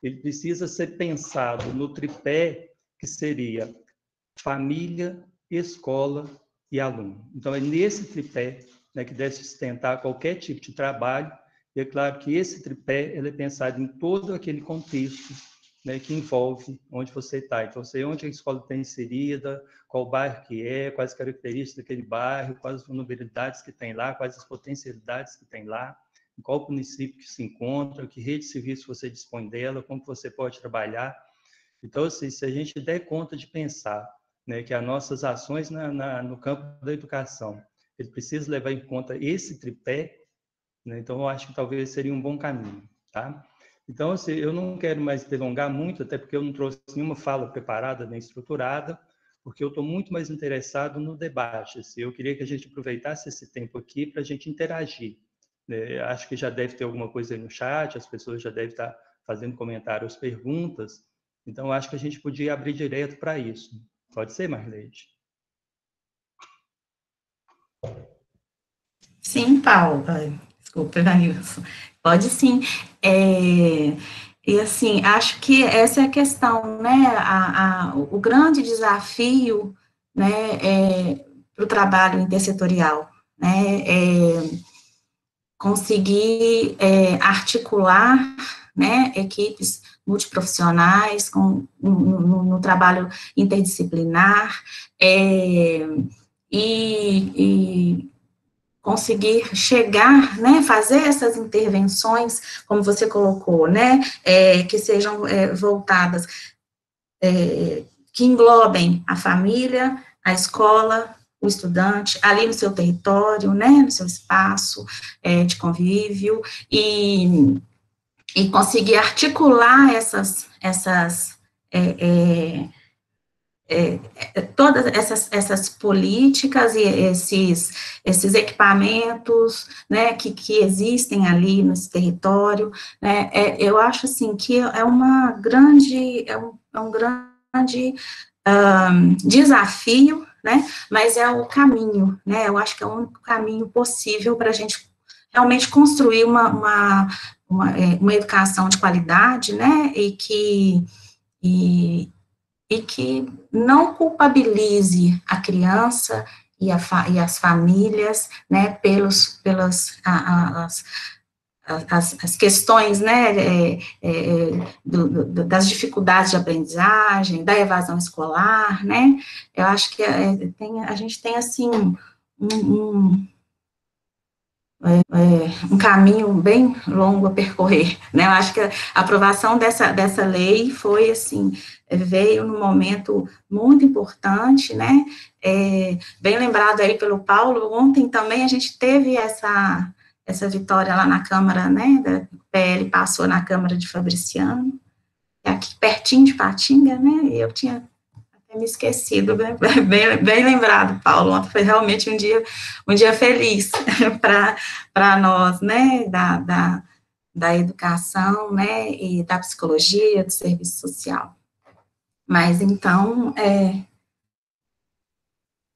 ele precisa ser pensado no tripé que seria família, escola e aluno. Então, é nesse tripé, né, que deve sustentar qualquer tipo de trabalho, e é claro que esse tripé ele é pensado em todo aquele contexto, né, que envolve onde você está. Então, sei onde a escola está inserida, qual bairro que é, quais as características daquele bairro, quais as vulnerabilidades que tem lá, quais as potencialidades que tem lá, em qual município que se encontra, que rede de serviço você dispõe dela, como você pode trabalhar. Então, assim, se a gente der conta de pensar né, que as nossas ações no campo da educação, ele precisa levar em conta esse tripé, né, então eu acho que talvez seria um bom caminho, tá? Então, assim, eu não quero mais delongar muito, até porque eu não trouxe nenhuma fala preparada nem estruturada, porque eu estou muito mais interessado no debate. Assim, eu queria que a gente aproveitasse esse tempo aqui para a gente interagir. Né? Acho que já deve ter alguma coisa aí no chat, as pessoas já devem estar fazendo comentários, perguntas. Então, acho que a gente podia abrir direto para isso. Pode ser, Marleide? Sim, Paulo. Desculpa, Danilson. Pode sim. E assim, acho que essa é a questão, né? O grande desafio, né, para o trabalho intersetorial, né? Conseguir articular, né, equipes multiprofissionais no trabalho interdisciplinar, e conseguir chegar, né, fazer essas intervenções, como você colocou, né, que sejam voltadas, que englobem a família, a escola, o estudante, ali no seu território, né, no seu espaço de convívio, e conseguir articular todas essas políticas e esses equipamentos, né, que existem ali nesse território, né, eu acho, assim, que é um grande desafio, né, mas é o caminho, né, eu acho que é o único caminho possível para a gente realmente construir uma educação de qualidade, né, e que não culpabilize a criança e as famílias, né, pelas as questões, né, das dificuldades de aprendizagem, da evasão escolar, né, eu acho que a gente tem, assim, um caminho bem longo a percorrer, né, eu acho que a aprovação dessa lei foi, assim, veio num momento muito importante, né, bem lembrado aí pelo Paulo, ontem também a gente teve essa vitória lá na Câmara, né, da PL passou na Câmara de Fabriciano, aqui pertinho de Patinga, né, e eu tinha até me esquecido, né, bem lembrado, Paulo, ontem foi realmente um dia feliz para nós, né, da educação, né, e da psicologia, do serviço social. Mas, então,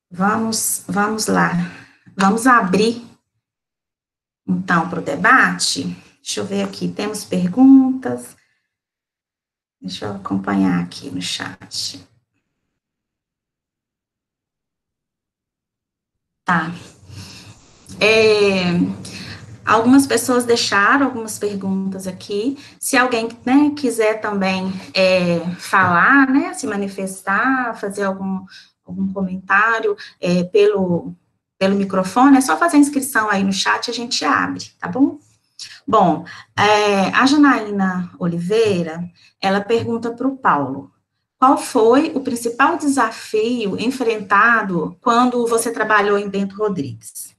vamos lá, vamos abrir, então, para o debate. Deixa eu ver aqui, temos perguntas, deixa eu acompanhar aqui no chat. Tá. Algumas pessoas deixaram algumas perguntas aqui, se alguém, né, quiser também falar, né, se manifestar, fazer algum comentário pelo microfone, é só fazer a inscrição aí no chat, a gente abre, tá bom? Bom, a Janaína Oliveira, ela pergunta para o Paulo, qual foi o principal desafio enfrentado quando você trabalhou em Bento Rodrigues?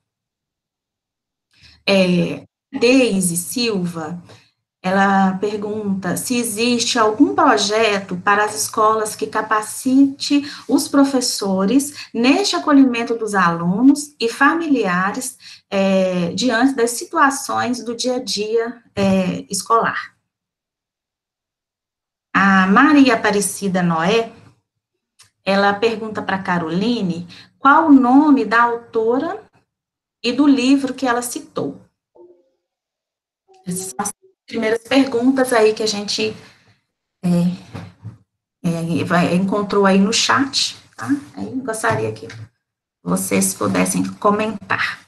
Deise Silva, ela pergunta se existe algum projeto para as escolas que capacite os professores neste acolhimento dos alunos e familiares diante das situações do dia a dia escolar. A Maria Aparecida Noé, ela pergunta para a Caroline qual o nome da autora e do livro que ela citou. Essas são as primeiras perguntas aí que a gente encontrou aí no chat, tá? Aí gostaria que vocês pudessem comentar.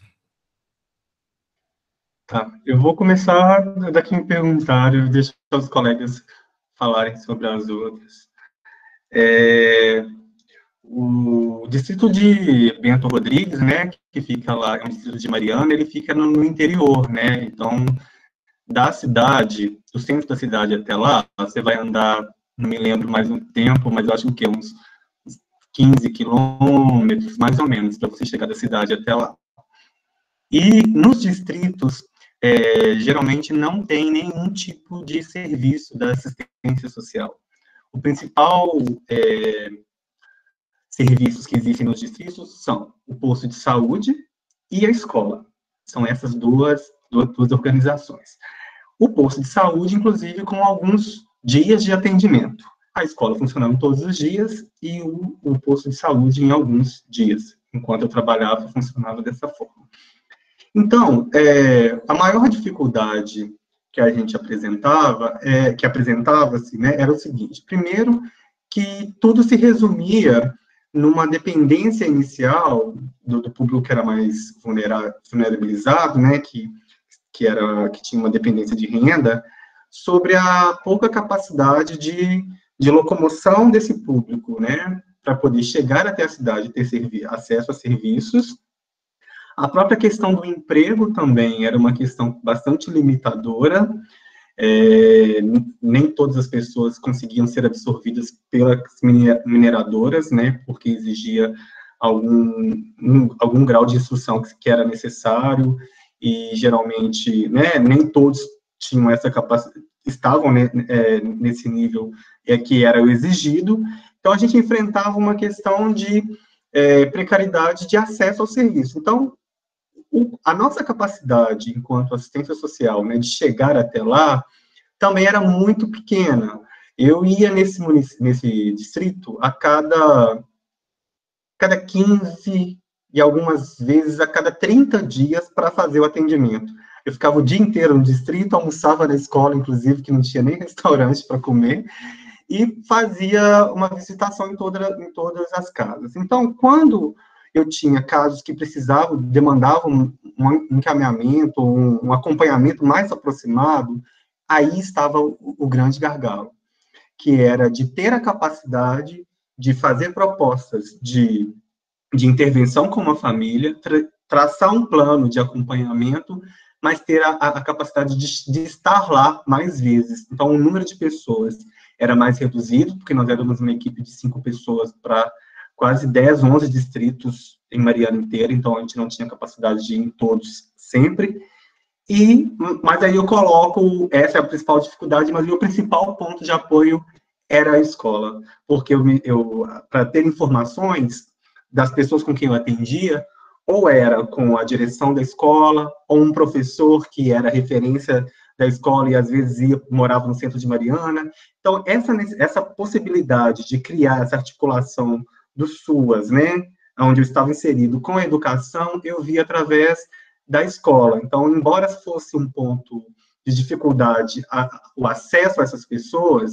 Tá, eu vou começar daqui em perguntar, deixa os colegas falarem sobre as outras. O distrito de Bento Rodrigues, né, que fica lá, é um distrito de Mariana, ele fica no interior, né, então, da cidade, do centro da cidade até lá, você vai andar, não me lembro mais um tempo, mas eu acho que uns 15 quilômetros, mais ou menos, para você chegar da cidade até lá. E nos distritos, geralmente não tem nenhum tipo de serviço da assistência social. O principal serviços que existem nos distritos são o posto de saúde e a escola. São essas duas organizações. O posto de saúde, inclusive, com alguns dias de atendimento. A escola funcionando todos os dias e o posto de saúde em alguns dias. Enquanto eu trabalhava, funcionava dessa forma. Então, a maior dificuldade que a gente apresentava-se, né, era o seguinte: primeiro, que tudo se resumia numa dependência inicial do público que era mais vulnerabilizado, né, que tinha uma dependência de renda, sobre a pouca capacidade de locomoção desse público, né, para poder chegar até a cidade e ter acesso a serviços. A própria questão do emprego também era uma questão bastante limitadora. Nem todas as pessoas conseguiam ser absorvidas pelas mineradoras, né, porque exigia algum grau de instrução que era necessário, e geralmente, né, nem todos tinham essa capacidade, estavam, né, nesse nível que era o exigido. Então, a gente enfrentava uma questão de precariedade de acesso ao serviço. Então, a nossa capacidade, enquanto assistência social, né, de chegar até lá, também era muito pequena. Eu ia nesse distrito a cada 15 e algumas vezes a cada 30 dias para fazer o atendimento. Eu ficava o dia inteiro no distrito, almoçava na escola, inclusive, que não tinha nem restaurante para comer, e fazia uma visitação em todas as casas. Então, quando eu tinha casos que demandavam um encaminhamento, um acompanhamento mais aproximado, aí estava o grande gargalo, que era de ter a capacidade de fazer propostas de intervenção com uma família, traçar um plano de acompanhamento, mas ter a capacidade de estar lá mais vezes. Então, o número de pessoas era mais reduzido, porque nós éramos uma equipe de 5 pessoas para quase 10, 11 distritos em Mariana inteira, então a gente não tinha capacidade de ir em todos sempre. Mas aí eu coloco, essa é a principal dificuldade, mas o meu principal ponto de apoio era a escola, porque para ter informações das pessoas com quem eu atendia, ou era com a direção da escola, ou um professor que era referência da escola e às vezes morava no centro de Mariana. Então, essa possibilidade de criar essa articulação do SUAS, né, onde eu estava inserido com a educação, eu vi através da escola. Então, embora fosse um ponto de dificuldade o acesso a essas pessoas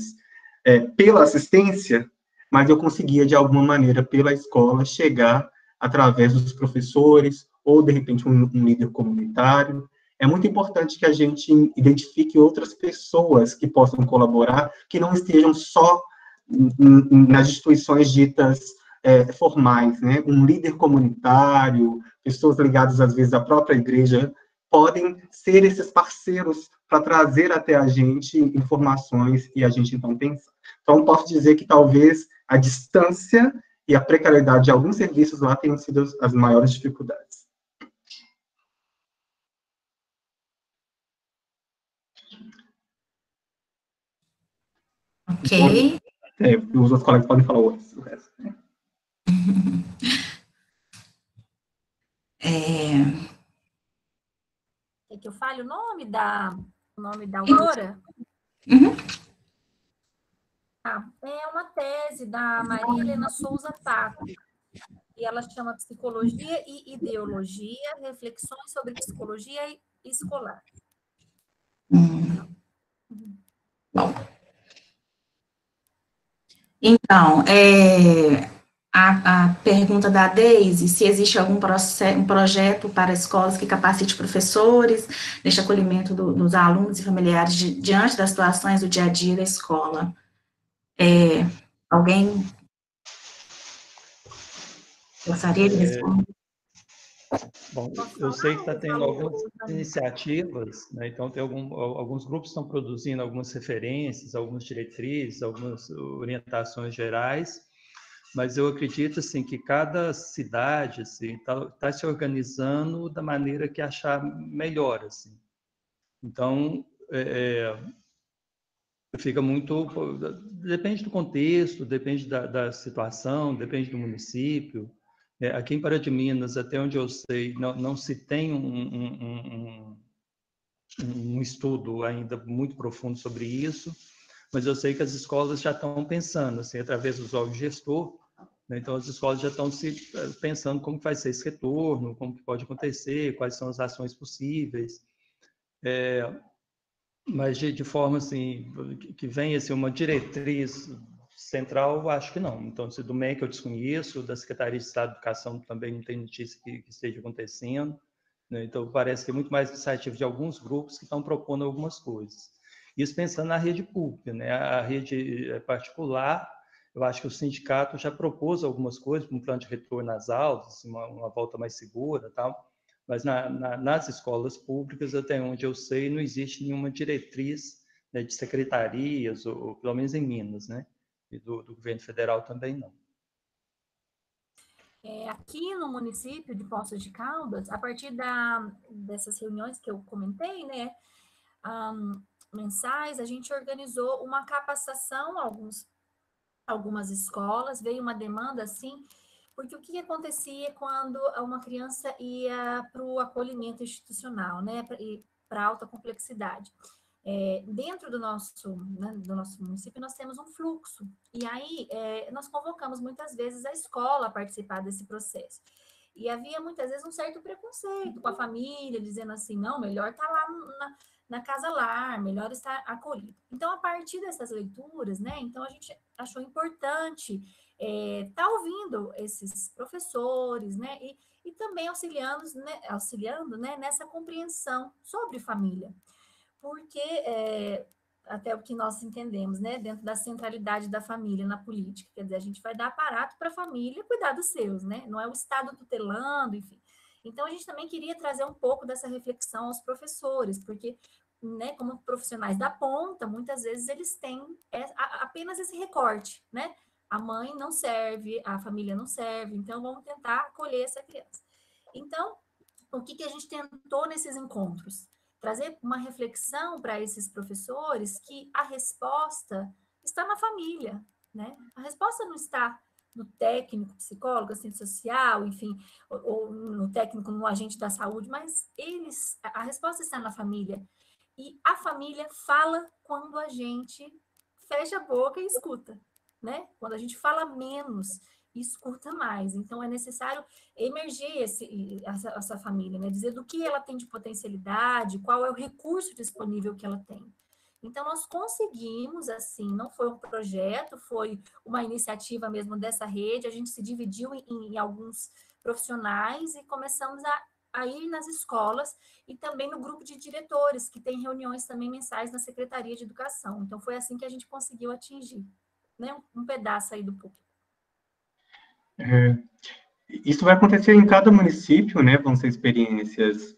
pela assistência, mas eu conseguia, de alguma maneira, pela escola, chegar através dos professores, ou, de repente, um líder comunitário. É muito importante que a gente identifique outras pessoas que possam colaborar, que não estejam só nas instituições ditas formais, né? Um líder comunitário, pessoas ligadas, às vezes, à própria igreja, podem ser esses parceiros para trazer até a gente informações e a gente, então, pensar. Então, posso dizer que, talvez, a distância e a precariedade de alguns serviços lá tenham sido as maiores dificuldades. Ok. Os outros colegas podem falar o resto. Quer que eu fale o nome da autora? Uhum. É uma tese da Maria Helena Souza Tato, e ela chama Psicologia e Ideologia, Reflexões sobre Psicologia Escolar. Bom. Então, a pergunta da Deise, se existe algum um projeto para escolas que capacite professores, neste acolhimento dos alunos e familiares diante das situações do dia a dia da escola. Alguém gostaria de responder? Bom, eu sei que está tendo algumas iniciativas, né? Então tem alguns grupos estão produzindo algumas referências, algumas diretrizes, algumas orientações gerais, mas eu acredito assim que cada cidade assim tá se organizando da maneira que achar melhor assim. Então fica muito, depende do contexto, depende da situação, depende do município. Aqui em Pará de Minas, até onde eu sei, não se tem um estudo ainda muito profundo sobre isso, mas eu sei que as escolas já estão pensando, assim, através dos órgãos gestor, né? Então as escolas já estão pensando como vai ser esse retorno, como que pode acontecer, quais são as ações possíveis. Mas de forma assim, que venha assim, uma diretriz central, acho que não. Então, se do MEC eu desconheço, da Secretaria de Estado de Educação também não tem notícia que esteja acontecendo, né? Então, parece que é muito mais iniciativa de alguns grupos que estão propondo algumas coisas. Isso pensando na rede pública, né? A rede particular, eu acho que o sindicato já propôs algumas coisas, um plano de retorno às aulas, assim, uma volta mais segura e tal, mas nas escolas públicas, até onde eu sei, não existe nenhuma diretriz, né, de secretarias, ou pelo menos em Minas, né? E do governo federal também não. Aqui no município de Poços de Caldas, a partir dessas reuniões que eu comentei, né, mensais, a gente organizou uma capacitação, algumas escolas, veio uma demanda assim, porque o que acontecia quando uma criança ia para o acolhimento institucional, né, para alta complexidade? Dentro do nosso município, nós temos um fluxo, e aí nós convocamos muitas vezes a escola a participar desse processo. E havia muitas vezes um certo preconceito com a família, dizendo assim, não, melhor estar lá na casa lar, melhor estar acolhido. Então, a partir dessas leituras, né, então a gente achou importante estar ouvindo esses professores, né, e também auxiliando, né, nessa compreensão sobre família. Porque, até o que nós entendemos, né, dentro da centralidade da família na política, quer dizer, a gente vai dar aparato para a família cuidar dos seus, né, não é o Estado tutelando, enfim. Então, a gente também queria trazer um pouco dessa reflexão aos professores, porque, né, como profissionais da ponta, muitas vezes eles têm apenas esse recorte, né, a mãe não serve, a família não serve, então vamos tentar acolher essa criança. Então, o que a gente tentou nesses encontros? Trazer uma reflexão para esses professores que a resposta está na família, né? A resposta não está no técnico, psicólogo, assistente social, enfim, ou no técnico, no agente da saúde, mas a resposta está na família. E a família fala quando a gente fecha a boca e escuta, né? Quando a gente fala menos e escuta mais. Então, é necessário emergir essa família, né? Dizer do que ela tem de potencialidade, qual é o recurso disponível que ela tem. Então, nós conseguimos, assim, não foi um projeto, foi uma iniciativa mesmo dessa rede, a gente se dividiu em alguns profissionais e começamos a ir nas escolas e também no grupo de diretores, que tem reuniões também mensais na Secretaria de Educação. Então, foi assim que a gente conseguiu atingir, né, um pedaço aí do público. Isso vai acontecer em cada município, né? Vão ser experiências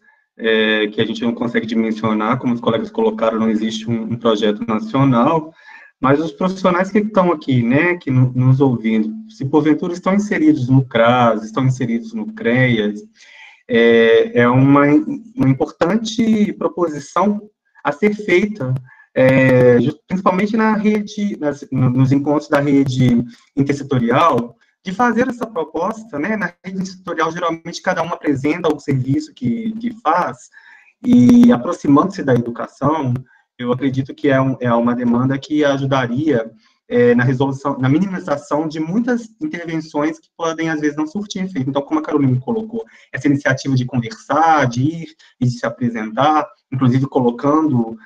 que a gente não consegue dimensionar, como os colegas colocaram, não existe um projeto nacional, mas os profissionais que estão aqui, né, que nos ouvindo, se porventura estão inseridos no CRAS, estão inseridos no CREAS, é uma importante proposição a ser feita, principalmente na rede, nos encontros da rede intersetorial, de fazer essa proposta, né, na rede intersetorial, geralmente cada um apresenta o serviço que faz, e aproximando-se da educação, eu acredito que é uma demanda que ajudaria na resolução, na minimização de muitas intervenções que podem, às vezes, não surtir efeito. Então, como a Carolina colocou, essa iniciativa de conversar, de ir e de se apresentar, inclusive colocando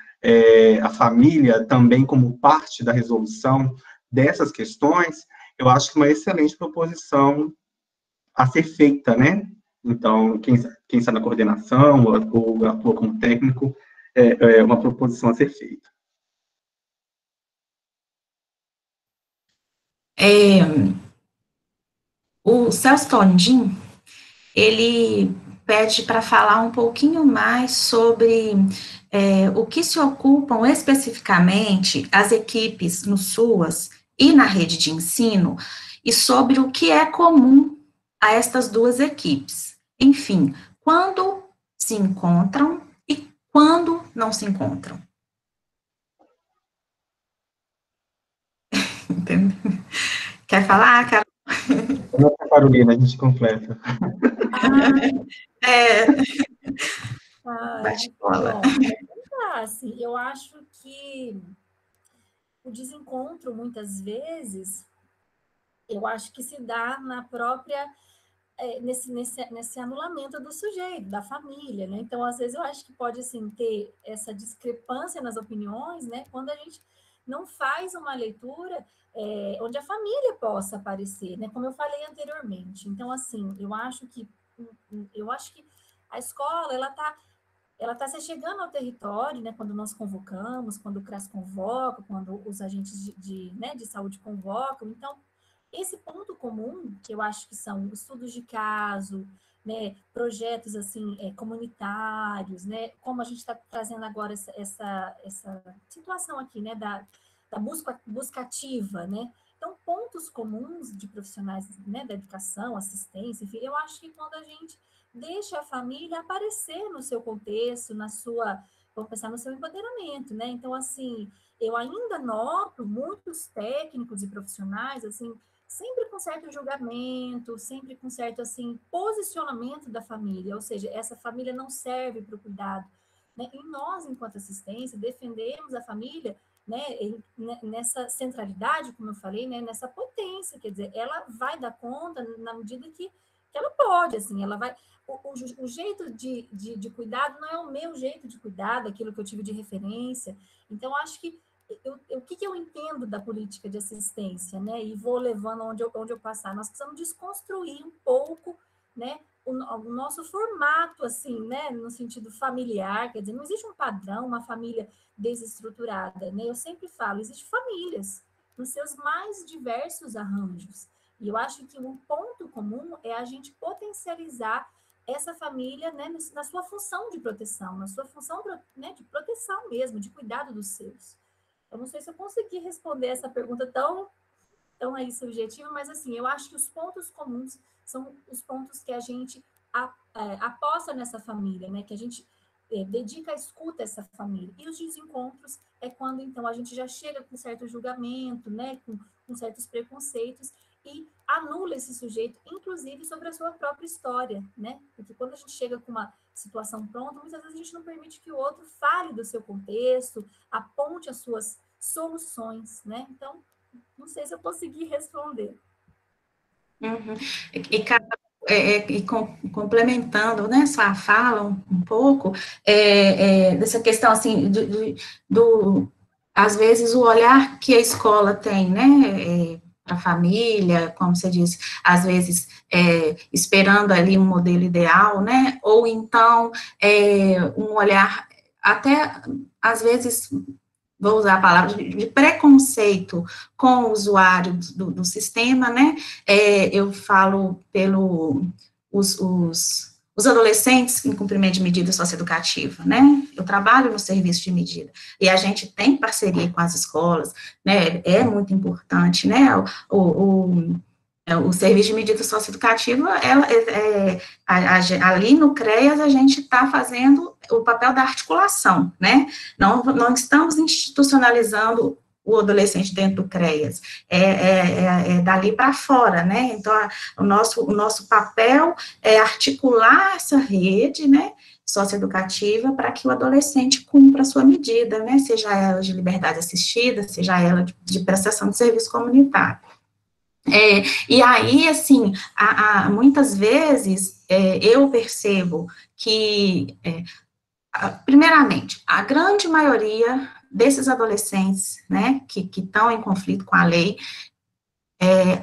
a família também como parte da resolução dessas questões, eu acho que é uma excelente proposição a ser feita, né? Então, quem está na coordenação ou atua como técnico, é uma proposição a ser feita. O Celso Tondim, ele pede para falar um pouquinho mais sobre o que se ocupam especificamente as equipes no SUAS e na rede de ensino e sobre o que é comum a estas duas equipes. Enfim, quando se encontram e quando não se encontram. Entendeu? Quer falar, Carol? Nossa, Carolina, a gente completa. Bate bola. Assim, eu acho que o desencontro, muitas vezes, eu acho que se dá na própria, nesse anulamento do sujeito, da família, né? Então, às vezes, eu acho que pode, assim, ter essa discrepância nas opiniões, né? Quando a gente não faz uma leitura onde a família possa aparecer, né? Como eu falei anteriormente. Então, assim, eu acho que a escola, ela está se chegando ao território, né, quando nós convocamos, quando o CRAS convoca, quando os agentes de saúde convocam. Então, esse ponto comum, que eu acho que são estudos de caso, né, projetos assim, comunitários, né, como a gente está trazendo agora essa situação aqui, né, da busca ativa, né. Então, pontos comuns de profissionais, né, da educação, assistência, enfim, eu acho que quando a gente deixa a família aparecer no seu contexto, vamos pensar no seu empoderamento, né? Então, assim, eu ainda noto muitos técnicos e profissionais, assim, sempre com certo julgamento, sempre com certo, assim, posicionamento da família, ou seja, essa família não serve para o cuidado, né? E nós, enquanto assistência, defendemos a família, né, nessa centralidade, como eu falei, né, nessa potência, quer dizer, ela vai dar conta na medida que ela pode, assim, ela vai... O jeito de cuidado não é o meu jeito de cuidar, daquilo que eu tive de referência. Então, acho que o que eu entendo da política de assistência, né? E vou levando onde eu passar. Nós precisamos desconstruir um pouco, né? O nosso formato, assim, né? No sentido familiar, quer dizer, não existe um padrão, uma família desestruturada, né? Eu sempre falo, existem famílias nos seus mais diversos arranjos. E eu acho que um ponto comum é a gente potencializar essa família, né, na sua função de proteção, na sua função, né, de proteção mesmo, de cuidado dos seus. Eu não sei se eu consegui responder essa pergunta tão aí subjetiva, mas assim, eu acho que os pontos comuns são os pontos que a gente aposta nessa família, né, que a gente dedica a escuta a essa família. E os desencontros é quando, então, a gente já chega com certo julgamento, né, com certos preconceitos, e anula esse sujeito, inclusive sobre a sua própria história, né? Porque quando a gente chega com uma situação pronta, muitas vezes a gente não permite que o outro fale do seu contexto, aponte as suas soluções, né? Então, não sei se eu consegui responder. Uhum. Complementando, né, sua fala um pouco, dessa questão, assim, às vezes, o olhar que a escola tem, né, para a família, como você disse, às vezes esperando ali um modelo ideal, né, ou então um olhar até, às vezes, vou usar a palavra de preconceito com o usuário do sistema, né, eu falo os adolescentes em cumprimento de medida socioeducativa, né, eu trabalho no serviço de medida, e a gente tem parceria com as escolas, né, é muito importante, né, o serviço de medida socioeducativa, ali no CREAS, a gente está fazendo o papel da articulação, né, não estamos institucionalizando o adolescente dentro do CREAS, dali para fora, né, então, o nosso papel é articular essa rede, né, socioeducativa para que o adolescente cumpra a sua medida, né, seja ela de liberdade assistida, seja ela de prestação de serviço comunitário. E aí, assim, muitas vezes, eu percebo que, primeiramente, a grande maioria desses adolescentes, né, que estão em conflito com a lei,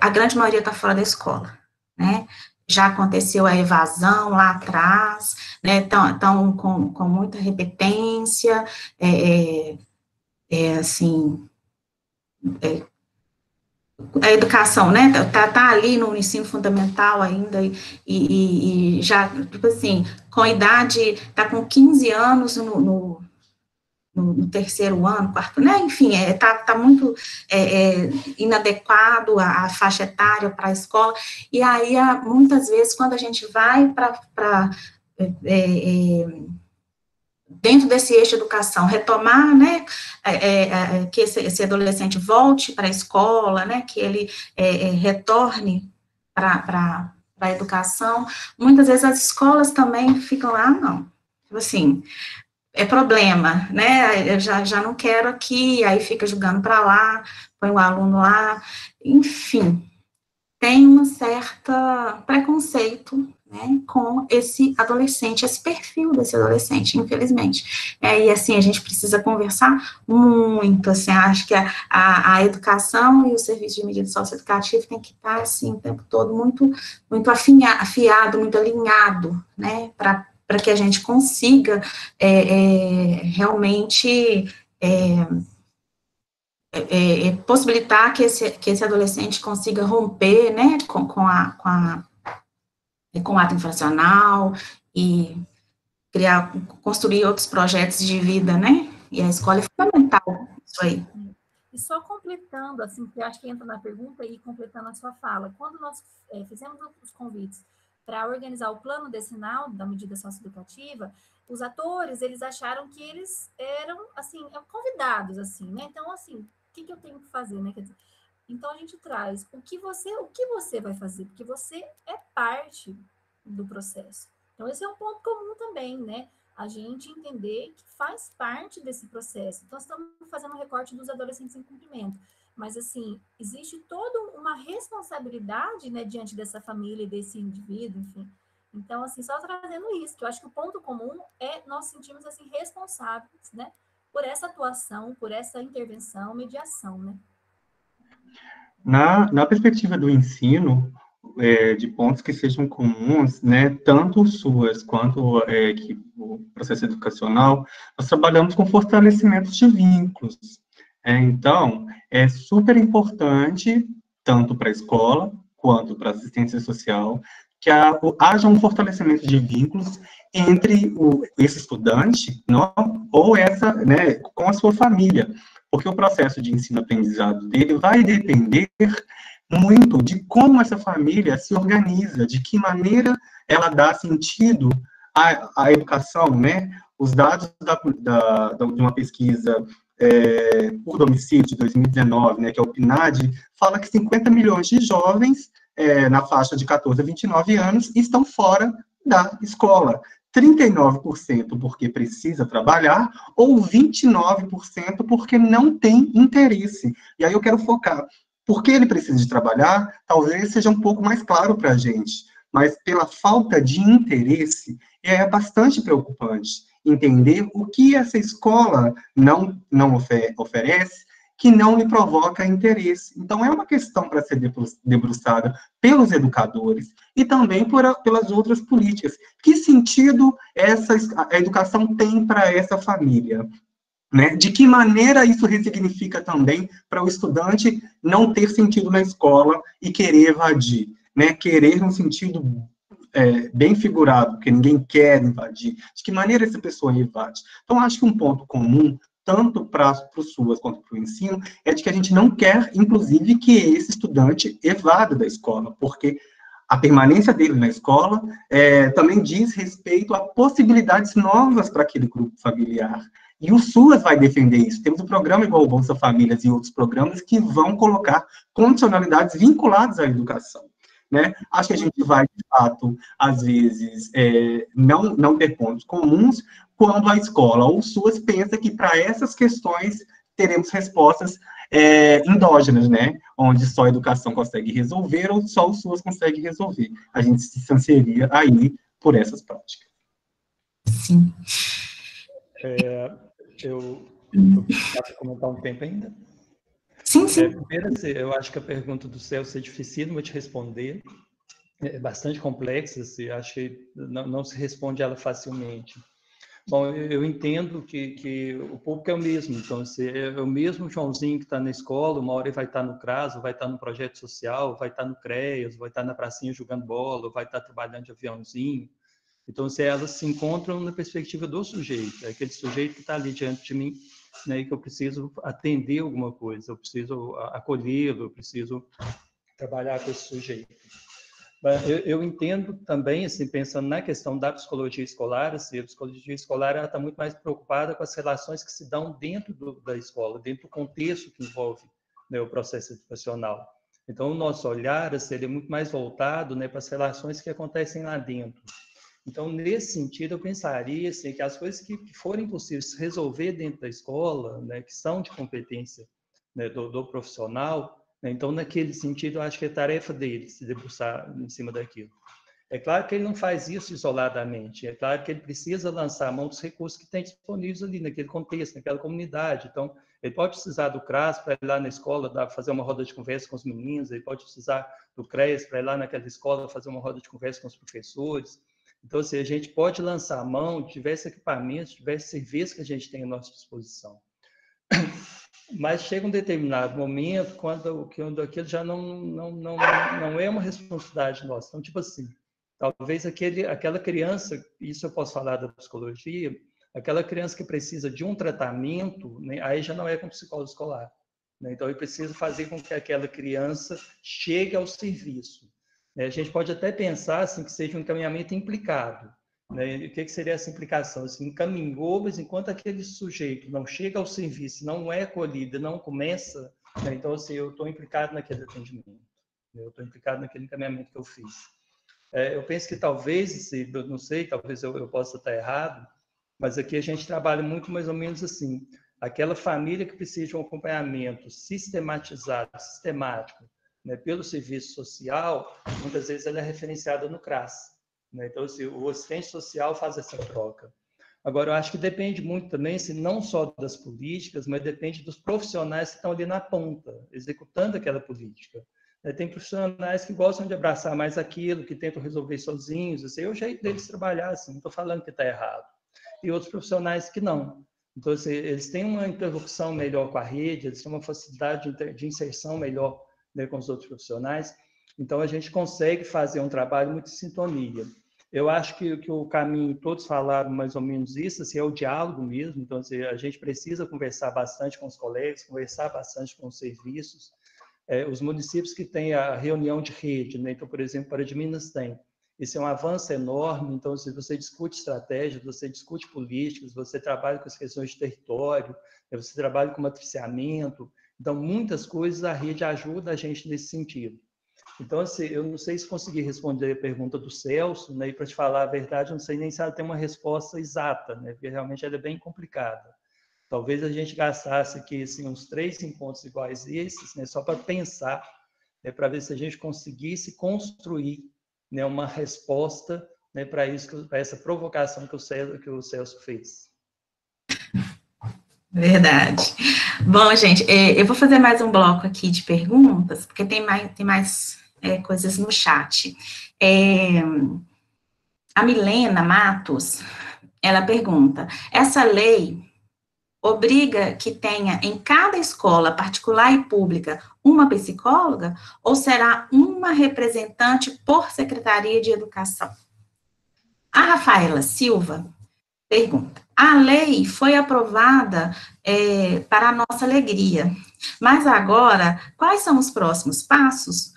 a grande maioria está fora da escola, né, já aconteceu a evasão lá atrás, né, estão com muita repetência, assim, a educação, né, tá ali no ensino fundamental ainda, e já, tipo assim, com idade, tá com 15 anos no terceiro ano, quarto, né? Enfim, tá muito inadequado a faixa etária para a escola, e aí, muitas vezes, quando a gente vai para dentro desse eixo de educação, retomar, né, que esse adolescente volte para a escola, né, que ele retorne para a educação, muitas vezes as escolas também ficam lá, não, tipo assim, é problema, né, eu já não quero aqui, aí fica jogando para lá, põe o aluno lá, enfim, tem um certo preconceito, né, com esse adolescente, esse perfil desse adolescente, infelizmente. E assim, a gente precisa conversar muito, assim, acho que a educação e o serviço de medida socioeducativa tem que estar, assim, o tempo todo muito afiado, muito alinhado, né, para que a gente consiga realmente possibilitar que esse adolescente consiga romper, né, com o ato infracional e construir outros projetos de vida, né, e a escola é fundamental, isso aí. E só completando, assim, que eu acho que entra na pergunta e completando a sua fala, quando nós fizemos os convites para organizar o plano decenal da medida socioeducativa, os atores, eles acharam que eles eram, assim, convidados, assim, né, então, assim, o que eu tenho que fazer, né, quer dizer, então a gente traz o que você vai fazer, porque você é parte do processo. Então, esse é um ponto comum também, né? A gente entender que faz parte desse processo. Então, estamos fazendo um recorte dos adolescentes em cumprimento. Mas, assim, existe toda uma responsabilidade, né, diante dessa família, desse indivíduo, enfim. Então, assim, só trazendo isso, que eu acho que o ponto comum é nós sentirmos, assim, responsáveis, né, por essa atuação, por essa intervenção, mediação, né? Na perspectiva do ensino, de pontos que sejam comuns, né, tanto suas quanto que o processo educacional, nós trabalhamos com fortalecimento de vínculos. Então, é super importante, tanto para a escola quanto para a assistência social, que haja um fortalecimento de vínculos entre esse estudante, não, ou essa, né, com a sua família, porque o processo de ensino-aprendizado dele vai depender muito de como essa família se organiza, de que maneira ela dá sentido à educação, né? Os dados de uma pesquisa por domicílio de 2019, né, que é o PNAD, fala que 50 milhões de jovens na faixa de 14 a 29 anos estão fora da escola. 39% porque precisa trabalhar, ou 29% porque não tem interesse. E aí eu quero focar. Por que ele precisa de trabalhar? Talvez seja um pouco mais claro para a gente, mas pela falta de interesse, é bastante preocupante entender o que essa escola não oferece, que não lhe provoca interesse. Então, é uma questão para ser debruçada pelos educadores e também pelas outras políticas. Que sentido a educação tem para essa família? Né? De que maneira isso ressignifica também para o estudante não ter sentido na escola e querer evadir? Né? Querer no sentido bem figurado, porque ninguém quer invadir. De que maneira essa pessoa evade? Então, acho que um ponto comum, tanto para o SUAS quanto para o ensino, é de que a gente não quer, inclusive, que esse estudante evada da escola, porque a permanência dele na escola também diz respeito a possibilidades novas para aquele grupo familiar. E o SUAS vai defender isso. Temos um programa igual o Bolsa Famílias e outros programas que vão colocar condicionalidades vinculadas à educação. Né? Acho que a gente vai, de fato, às vezes, não ter pontos comuns quando a escola ou o SUAS pensa que para essas questões teremos respostas endógenas, né? Onde só a educação consegue resolver ou só o SUAS consegue resolver. A gente se distanciaria aí por essas práticas. Sim. Eu posso comentar um tempo ainda? Sim, sim. Primeiro, eu acho que a pergunta do Celso é difícil, não vou te responder. É bastante complexa, assim, acho que não se responde ela facilmente. Bom, eu entendo que o público é o mesmo, então, é o mesmo Joãozinho que está na escola, uma hora ele vai estar no CRAS, vai estar no projeto social, vai estar no CREAS, vai estar na pracinha jogando bola, vai estar trabalhando de aviãozinho. Então, se elas se encontram na perspectiva do sujeito, é aquele sujeito que está ali diante de mim, né, e que eu preciso atender alguma coisa, eu preciso acolhê-lo, eu preciso trabalhar com esse sujeito. Eu entendo também, assim, pensando na questão da psicologia escolar, assim, a psicologia escolar está muito mais preocupada com as relações que se dão dentro da escola, dentro do contexto que envolve, né, o processo educacional. Então, o nosso olhar seria muito mais voltado, né, para as relações que acontecem lá dentro. Então, nesse sentido, eu pensaria assim, que as coisas que forem possíveis resolver dentro da escola, né, que são de competência, né, do profissional, né, então, naquele sentido, eu acho que é tarefa dele se debruçar em cima daquilo. É claro que ele não faz isso isoladamente, é claro que ele precisa lançar a mão dos recursos que tem disponíveis ali, naquele contexto, naquela comunidade. Então, ele pode precisar do CRAS para ir lá na escola fazer uma roda de conversa com os meninos, ele pode precisar do CREAS para ir lá naquela escola fazer uma roda de conversa com os professores. Então, assim, a gente pode lançar a mão de diversos equipamentos, diversos serviços que a gente tem à nossa disposição. Mas chega um determinado momento quando aquilo já não é uma responsabilidade nossa. Então, tipo assim, talvez aquela criança, isso eu posso falar da psicologia, aquela criança que precisa de um tratamento, né, aí já não é com psicólogo escolar. Né? Então, eu preciso fazer com que aquela criança chegue ao serviço. A gente pode até pensar assim, que seja um encaminhamento implicado. Né? O que seria essa implicação? Assim, encaminhou, mas enquanto aquele sujeito não chega ao serviço, não é acolhido, não começa, né? Então, assim, eu estou implicado naquele atendimento, né? Eu estou implicado naquele encaminhamento que eu fiz. Eu penso que talvez, não sei, talvez eu possa estar errado, mas aqui a gente trabalha muito mais ou menos assim. Aquela família que precisa de um acompanhamento sistematizado, sistemático, né, pelo serviço social, muitas vezes ela é referenciada no CRAS. Né? Então, assim, o assistente social faz essa troca. Agora, eu acho que depende muito também, assim, não só das políticas, mas depende dos profissionais que estão ali na ponta, executando aquela política. Tem profissionais que gostam de abraçar mais aquilo, que tentam resolver sozinhos, assim, é o jeito deles trabalhar, assim, não estou falando que está errado. E outros profissionais que não. Então, assim, eles têm uma interlocução melhor com a rede, eles têm uma facilidade de inserção melhor, né, com os outros profissionais. Então, a gente consegue fazer um trabalho muito em sintonia. Eu acho que o caminho, todos falaram mais ou menos isso, assim, é o diálogo mesmo. Então, assim, a gente precisa conversar bastante com os colegas, conversar bastante com os serviços. Os municípios que têm a reunião de rede, né? Então, por exemplo, para de Minas tem. Esse é um avanço enorme. Então, se você discute estratégias, você discute políticas, você trabalha com as questões de território, você trabalha com matriciamento. Então, muitas coisas a rede ajuda a gente nesse sentido. Então, assim, eu não sei se consegui responder a pergunta do Celso, né? E para te falar a verdade, eu não sei nem se ela tem uma resposta exata, né? Porque realmente ela é bem complicada. Talvez a gente gastasse aqui assim, uns 3 encontros iguais esses, né? Só para pensar, né? Para ver se a gente conseguisse construir, né? Uma resposta, né? Para isso, para essa provocação que o Celso fez. Verdade. Bom, gente, eu vou fazer mais um bloco aqui de perguntas, porque tem mais coisas no chat. A Milena Matos, ela pergunta, essa lei obriga que tenha em cada escola particular e pública uma psicóloga, ou será uma representante por Secretaria de Educação? A Rafaela Silva pergunta, a lei foi aprovada para a nossa alegria, mas agora, quais são os próximos passos?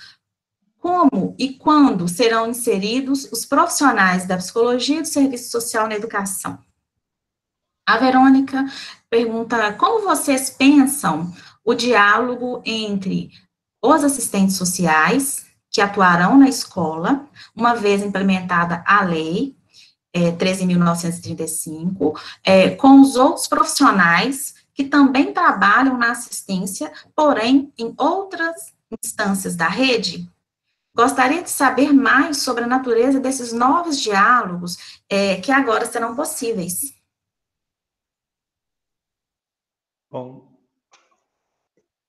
Como e quando serão inseridos os profissionais da psicologia e do serviço social na educação? A Verônica pergunta, como vocês pensam o diálogo entre os assistentes sociais, que atuarão na escola, uma vez implementada a lei 13.935, com os outros profissionais que também trabalham na assistência, porém, em outras instâncias da rede? Gostaria de saber mais sobre a natureza desses novos diálogos que agora serão possíveis. Bom,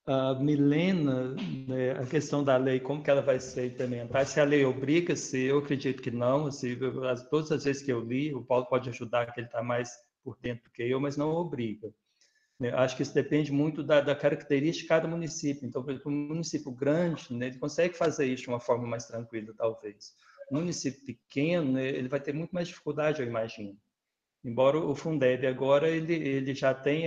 a Milena, né, a questão da lei, como que ela vai ser implementada? Se a lei obriga, se eu acredito que não, todas as vezes que eu li, o Paulo pode ajudar, que ele está mais por dentro do que eu, mas não obriga. né? Acho que isso depende muito da característica de cada município. Então, por exemplo, um município grande, né, ele consegue fazer isso de uma forma mais tranquila, talvez. Um município pequeno, né, ele vai ter muito mais dificuldade, eu imagino. Embora o Fundeb agora ele já tem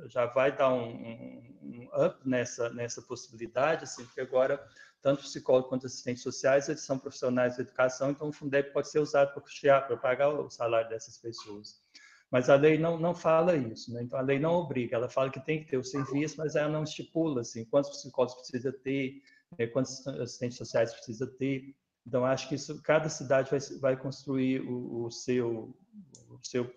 já vai dar um up nessa possibilidade, assim, porque agora tanto psicólogos quanto assistentes sociais eles são profissionais de educação, então o Fundeb pode ser usado para custear, para pagar o salário dessas pessoas. Mas a lei não fala isso, né? Então a lei não obriga, ela fala que tem que ter o serviço, mas ela não estipula assim quantos psicólogos precisa ter, quantos assistentes sociais precisa ter. Então, acho que isso, cada cidade vai construir o seu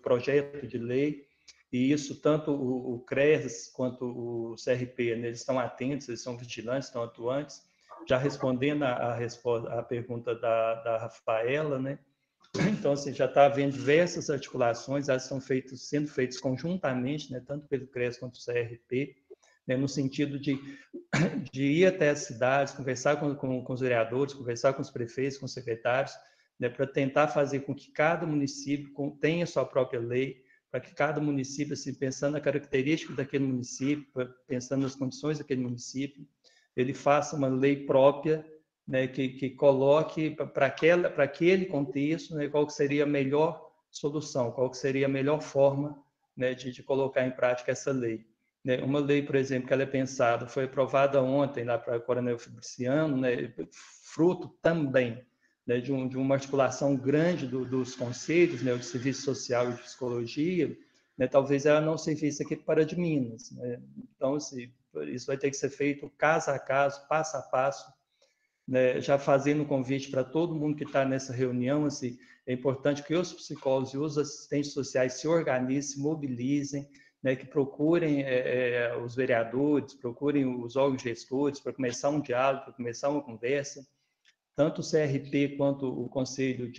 projeto de lei, e isso tanto o CRES quanto o CRP, né, eles estão atentos, eles são vigilantes, estão atuantes. Já respondendo a pergunta da Rafaela, né? Então, assim, já está havendo diversas articulações, elas estão sendo feitas conjuntamente, né, tanto pelo CRES quanto o CRP, né, no sentido de ir até as cidades, conversar com os vereadores, conversar com os prefeitos, com os secretários, né, para tentar fazer com que cada município tenha sua própria lei, para que cada município, assim, pensando na característica daquele município, pensando nas condições daquele município, ele faça uma lei própria, né, que coloque para aquele contexto, né, qual que seria a melhor solução, qual que seria a melhor forma, né, de colocar em prática essa lei. Uma lei, por exemplo, que ela é pensada, foi aprovada ontem lá para Coronel Fabriciano, né, fruto também, né, de uma articulação grande dos conselhos, né, de serviço social e de psicologia, né, talvez ela não se vista aqui para de Minas, né? Então, assim, isso vai ter que ser feito caso a caso, passo a passo, né, já fazendo um convite para todo mundo que está nessa reunião, assim, é importante que os psicólogos e os assistentes sociais se organizem, se mobilizem, né, que procurem os vereadores, procurem os órgãos gestores para começar um diálogo, para começar uma conversa. Tanto o CRP quanto o Conselho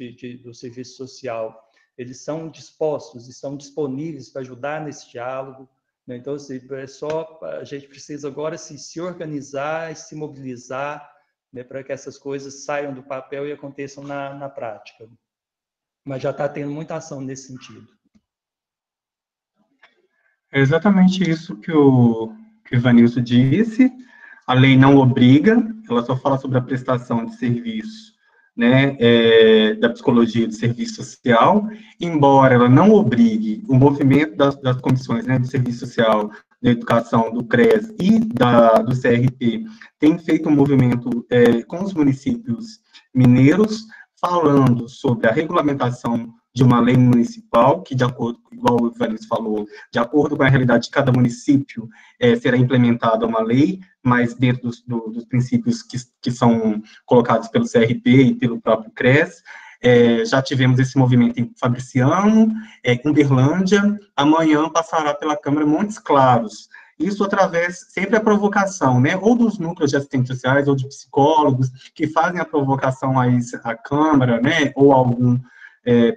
do Serviço Social, eles são dispostos, estão disponíveis para ajudar nesse diálogo, né? Então, assim, a gente precisa agora se organizar e se mobilizar, né, para que essas coisas saiam do papel e aconteçam na prática. Mas já está tendo muita ação nesse sentido. É exatamente isso que o Ivanilson disse. A lei não obriga, ela só fala sobre a prestação de serviço, né, da psicologia de serviço social, embora ela não obrigue o movimento das comissões, né, de serviço social, da educação, do CRES e do CRP, tem feito um movimento com os municípios mineiros, falando sobre a regulamentação de uma lei municipal, que, de acordo, igual o Ivanilson falou, de acordo com a realidade de cada município, será implementada uma lei, mas dentro dos princípios que são colocados pelo CRP e pelo próprio CRES. Já tivemos esse movimento em Fabriciano, Uberlândia, amanhã passará pela Câmara Montes Claros. Isso através, sempre a provocação, né, ou dos núcleos de assistentes sociais, ou de psicólogos, que fazem a provocação à Câmara, né, ou algum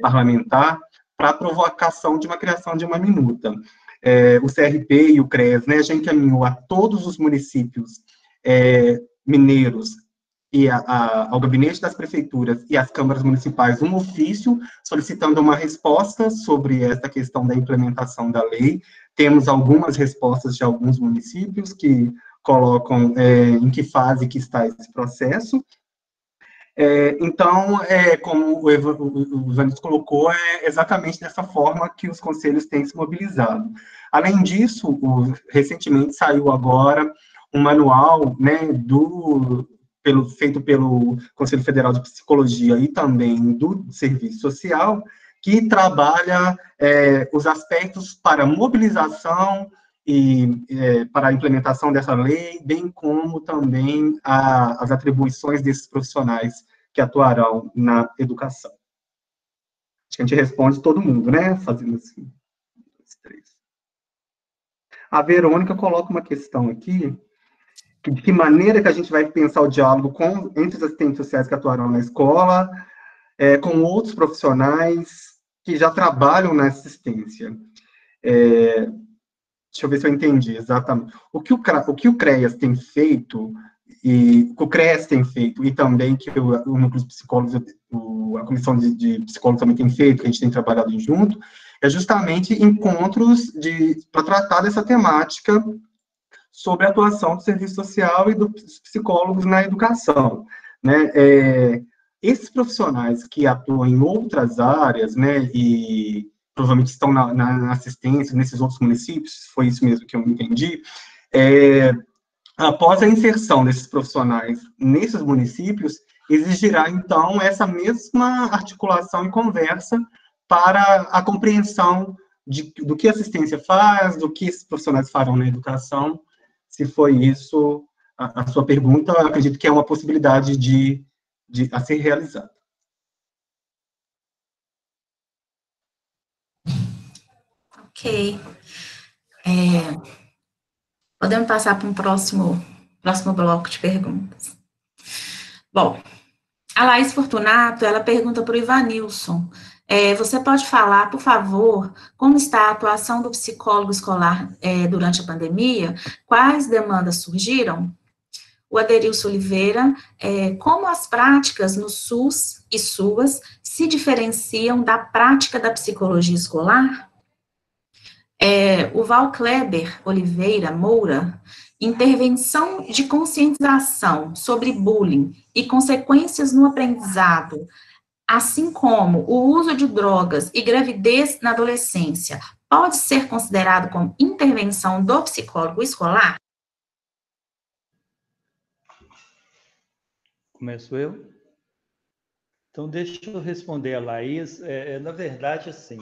parlamentar, para a provocação de uma criação de uma minuta. O CRP e o CRES, né, já encaminhou a todos os municípios mineiros e ao gabinete das prefeituras e às câmaras municipais um ofício solicitando uma resposta sobre essa questão da implementação da lei. Temos algumas respostas de alguns municípios que colocam em que fase que está esse processo. Então, como o Ivanilson colocou, é exatamente dessa forma que os conselhos têm se mobilizado. Além disso, recentemente saiu agora um manual, né, feito pelo Conselho Federal de Psicologia e também do Serviço Social, que trabalha os aspectos para mobilização e para a implementação dessa lei, bem como também as atribuições desses profissionais que atuarão na educação. Acho que a gente responde todo mundo, né? Fazendo assim. 2, 3. A Verônica coloca uma questão aqui, de que maneira que a gente vai pensar o diálogo entre os assistentes sociais que atuarão na escola, com outros profissionais que já trabalham na assistência. Deixa eu ver se eu entendi exatamente. O que o CREAS tem feito, e o CRES tem feito, e também que o núcleo de psicólogos, a comissão de psicólogos também tem feito, que a gente tem trabalhado em junto, é justamente encontros para tratar dessa temática sobre a atuação do serviço social e dos psicólogos na educação, né? Esses profissionais que atuam em outras áreas, né, e provavelmente estão na assistência nesses outros municípios, foi isso mesmo que eu entendi, após a inserção desses profissionais nesses municípios, exigirá, então, essa mesma articulação e conversa para a compreensão do que a assistência faz, do que esses profissionais farão na educação. Se foi isso a sua pergunta, eu acredito que é uma possibilidade a ser realizada. Ok. Podemos passar para um próximo bloco de perguntas. Bom, a Laís Fortunato, ela pergunta para o Ivanilson, você pode falar, por favor, como está a atuação do psicólogo escolar durante a pandemia? Quais demandas surgiram? O Aderilson Oliveira, como as práticas no SUS e SUAS se diferenciam da prática da psicologia escolar? O Val Kleber Oliveira Moura, intervenção de conscientização sobre bullying e consequências no aprendizado, assim como o uso de drogas e gravidez na adolescência, pode ser considerado como intervenção do psicólogo escolar? Começo eu? Então, deixa eu responder a Laís. Na verdade, assim,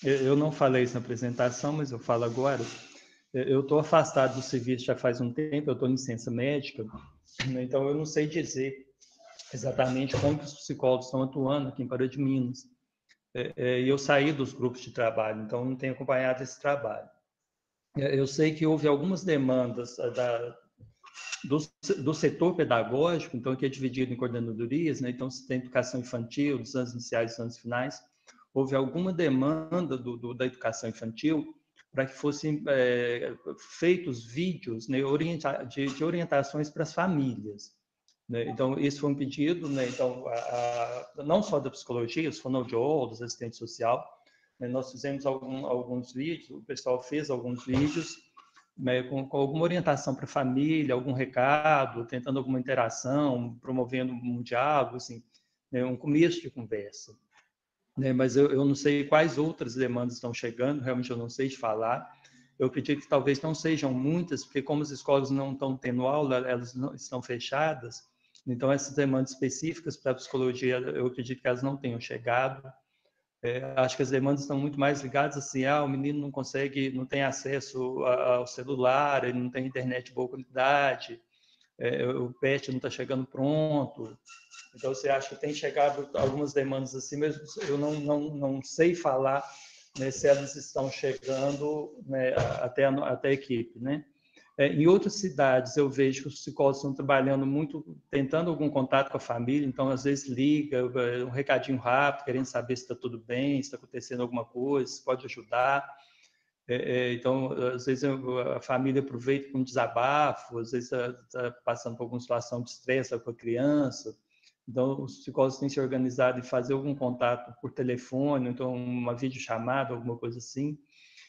eu não falei isso na apresentação, mas eu falo agora. Eu estou afastado do serviço já faz um tempo, eu estou em licença médica, né, então eu não sei dizer exatamente como os psicólogos estão atuando aqui em Pará de Minas. E eu saí dos grupos de trabalho, então não tenho acompanhado esse trabalho. Eu sei que houve algumas demandas do setor pedagógico, então que é dividido em coordenadorias, né? Então se tem educação infantil, dos anos iniciais e dos anos finais, houve alguma demanda da educação infantil para que fossem feitos vídeos, né, de orientações para as famílias, né? Então, esse foi um pedido, né? Então, não só da psicologia, os fonoaudiólogos, assistente social, né? Nós fizemos alguns vídeos, o pessoal fez alguns vídeos, né, com alguma orientação para a família, algum recado, tentando alguma interação, promovendo um diálogo, assim, né, um começo de conversa. Mas eu não sei quais outras demandas estão chegando, realmente eu não sei de falar. Eu acredito que talvez não sejam muitas, porque como as escolas não estão tendo aula, elas não estão fechadas, então essas demandas específicas para a psicologia, eu acredito que elas não tenham chegado. Acho que as demandas estão muito mais ligadas assim, o menino não consegue, não tem acesso ao celular, ele não tem internet de boa qualidade, o PET não está chegando pronto. Então, você acha que tem chegado algumas demandas assim, mesmo eu não sei falar, né, se elas estão chegando, né, até a equipe, né? Em outras cidades, eu vejo que os psicólogos estão trabalhando muito, tentando algum contato com a família, então, às vezes, liga, um recadinho rápido, querendo saber se está tudo bem, se está acontecendo alguma coisa, se pode ajudar. Então, às vezes, a família aproveita para um desabafo, às vezes está passando por alguma situação de estresse com a criança. Então, os psicólogos têm se organizado e fazer algum contato por telefone, então uma videochamada, alguma coisa assim.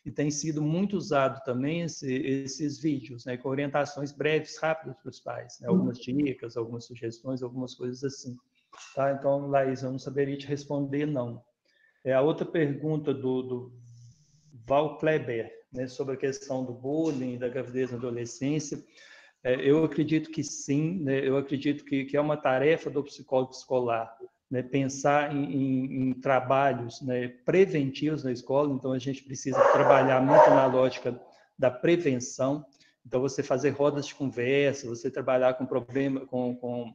E tem sido muito usado também esses vídeos, né, com orientações breves, rápidas para os pais, né, algumas dicas, algumas sugestões, algumas coisas assim. Tá? Então, Laís, eu não saberia te responder, não. A outra pergunta do Val Kleber, né, sobre a questão do bullying, da gravidez na adolescência, eu acredito que sim, né, eu acredito que é uma tarefa do psicólogo escolar, né, pensar em trabalhos, né, preventivos na escola, então a gente precisa trabalhar muito na lógica da prevenção, então você fazer rodas de conversa, você trabalhar com com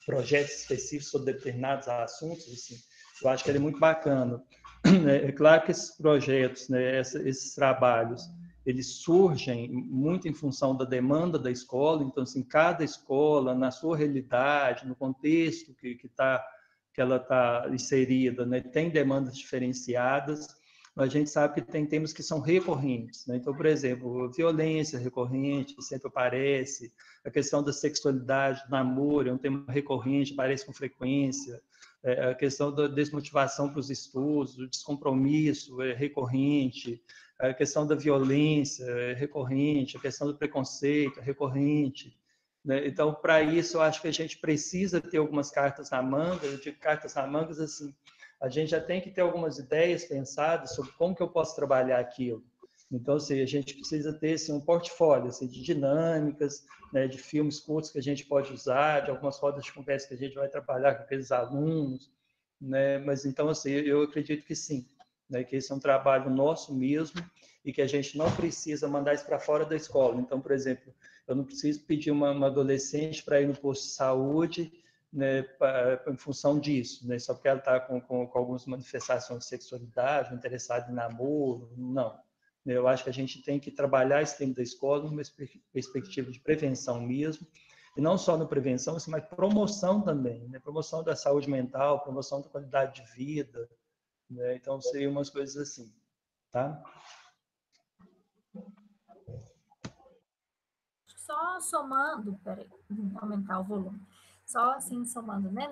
projetos específicos sobre determinados assuntos, assim, eu acho que ele é muito bacana. É claro que esses projetos, né, esses trabalhos, eles surgem muito em função da demanda da escola, então, assim, cada escola, na sua realidade, no contexto que ela está inserida, né, tem demandas diferenciadas, a gente sabe que tem temas que são recorrentes, né? Então, por exemplo, violência recorrente, sempre aparece, a questão da sexualidade, do namoro, é um tema recorrente, aparece com frequência, a questão da desmotivação para os estudos, o descompromisso é recorrente, a questão da violência é recorrente, a questão do preconceito é recorrente, né? Então, para isso, eu acho que a gente precisa ter algumas cartas na manga. Eu digo cartas na manga, assim, a gente já tem que ter algumas ideias pensadas sobre como que eu posso trabalhar aquilo. Então, assim, a gente precisa ter assim, um portfólio assim, de dinâmicas, né, de filmes curtos que a gente pode usar, de algumas rodas de conversa que a gente vai trabalhar com aqueles alunos, né? Mas, então, assim, eu acredito que sim, né, que esse é um trabalho nosso mesmo e que a gente não precisa mandar isso para fora da escola. Então, por exemplo, eu não preciso pedir uma adolescente para ir no posto de saúde, né, em função disso, né, só porque ela está com algumas manifestações de sexualidade, interessada em namoro, não. Eu acho que a gente tem que trabalhar esse tema da escola numa perspectiva de prevenção mesmo, e não só na prevenção, mas promoção também, né, promoção da saúde mental, promoção da qualidade de vida, né, então seriam umas coisas assim, tá? Só somando, peraí, aumentar o volume. Só assim, somando, né,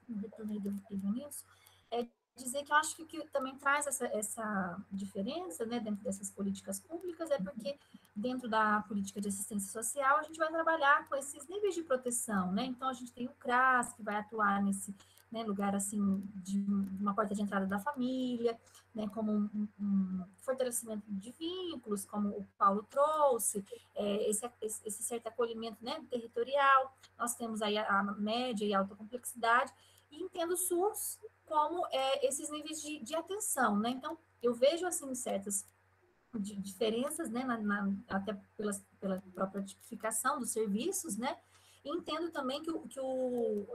no retorno do Ivanilson, dizer que eu acho que o que também traz essa diferença, né, dentro dessas políticas públicas é porque dentro da política de assistência social a gente vai trabalhar com esses níveis de proteção, né, então a gente tem o CRAS que vai atuar nesse, né, lugar assim de uma porta de entrada da família, né, como um fortalecimento de vínculos, como o Paulo trouxe, esse certo acolhimento, né, territorial. Nós temos aí a média e alta complexidade, e entendo o SUS como esses níveis de atenção, né? Então, eu vejo, assim, certas diferenças, né, até pela própria tipificação dos serviços, né? E entendo também que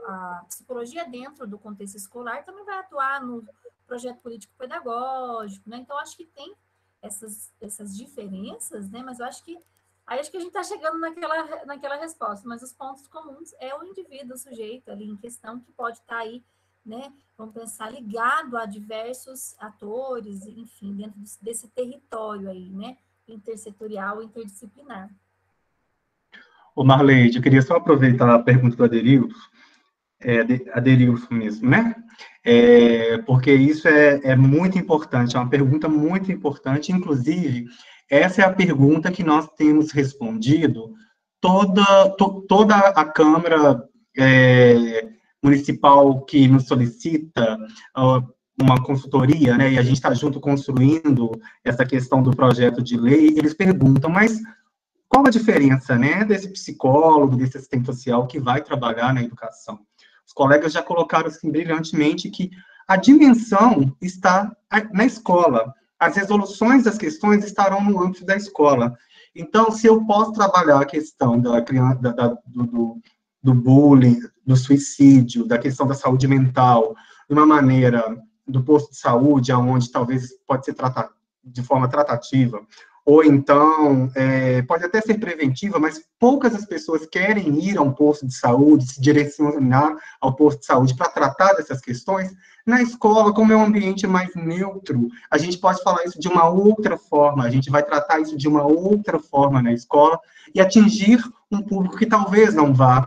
a psicologia dentro do contexto escolar também vai atuar no projeto político-pedagógico, né? Então, acho que tem essas diferenças, né? Mas eu acho que aí acho que a gente está chegando naquela resposta, mas os pontos comuns é o indivíduo, o sujeito ali em questão, que pode estar aí, né? Vamos pensar ligado a diversos atores, enfim, dentro desse território aí, né? Intersetorial, interdisciplinar. Ô Marleide, eu queria só aproveitar a pergunta do Aderilson, Aderilson mesmo, né? Porque isso é muito importante, é uma pergunta muito importante, inclusive, essa é a pergunta que nós temos respondido toda a Câmara Municipal que nos solicita uma consultoria, né, e a gente está junto construindo essa questão do projeto de lei, eles perguntam, mas qual a diferença, né, desse psicólogo, desse assistente social que vai trabalhar na educação? Os colegas já colocaram assim brilhantemente que a dimensão está na escola. As resoluções das questões estarão no âmbito da escola. Então, se eu posso trabalhar a questão do bullying, do suicídio, da questão da saúde mental, de uma maneira do posto de saúde, onde talvez pode ser tratado de forma tratativa, ou então, pode até ser preventiva, mas poucas as pessoas querem ir a um posto de saúde, se direcionar ao posto de saúde para tratar dessas questões. Na escola, como é um ambiente mais neutro, a gente pode falar isso de uma outra forma, a gente vai tratar isso de uma outra forma na escola e atingir um público que talvez não vá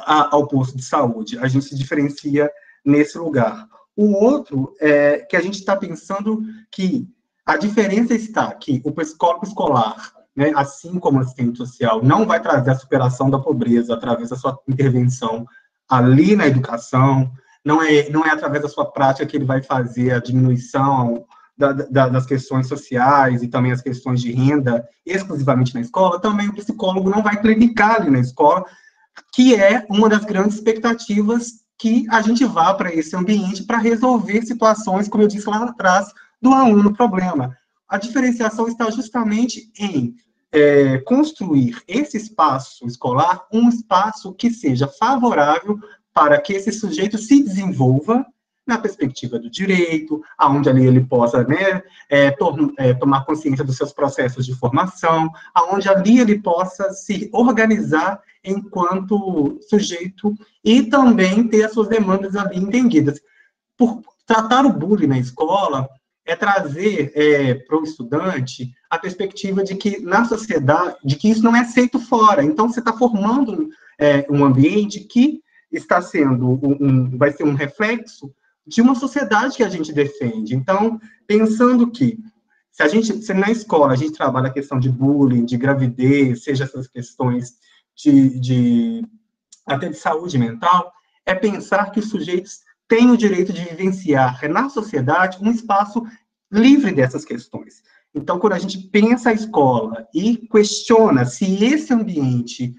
ao posto de saúde. A gente se diferencia nesse lugar. O outro é que a gente está pensando que a diferença está que o psicólogo escolar, né, assim como o assistente social, não vai trazer a superação da pobreza através da sua intervenção ali na educação, não é através da sua prática que ele vai fazer a diminuição das questões sociais e também as questões de renda exclusivamente na escola. Também o psicólogo não vai clinicar ali na escola, que é uma das grandes expectativas que a gente vá para esse ambiente para resolver situações, como eu disse lá atrás, do aluno problema. A diferenciação está justamente em construir esse espaço escolar, um espaço que seja favorável para que esse sujeito se desenvolva na perspectiva do direito, aonde ali ele possa, né, tomar consciência dos seus processos de formação, aonde ali ele possa se organizar enquanto sujeito e também ter as suas demandas ali entendidas. Por tratar o bullying na escola, é trazer para o estudante a perspectiva de que na sociedade, de que isso não é aceito fora. Então, você está formando um ambiente que está sendo vai ser um reflexo de uma sociedade que a gente defende. Então, pensando que se na escola a gente trabalha a questão de bullying, de gravidez, seja essas questões até de saúde mental, é pensar que os sujeitos têm o direito de vivenciar na sociedade um espaço livre dessas questões. Então, quando a gente pensa a escola e questiona se esse ambiente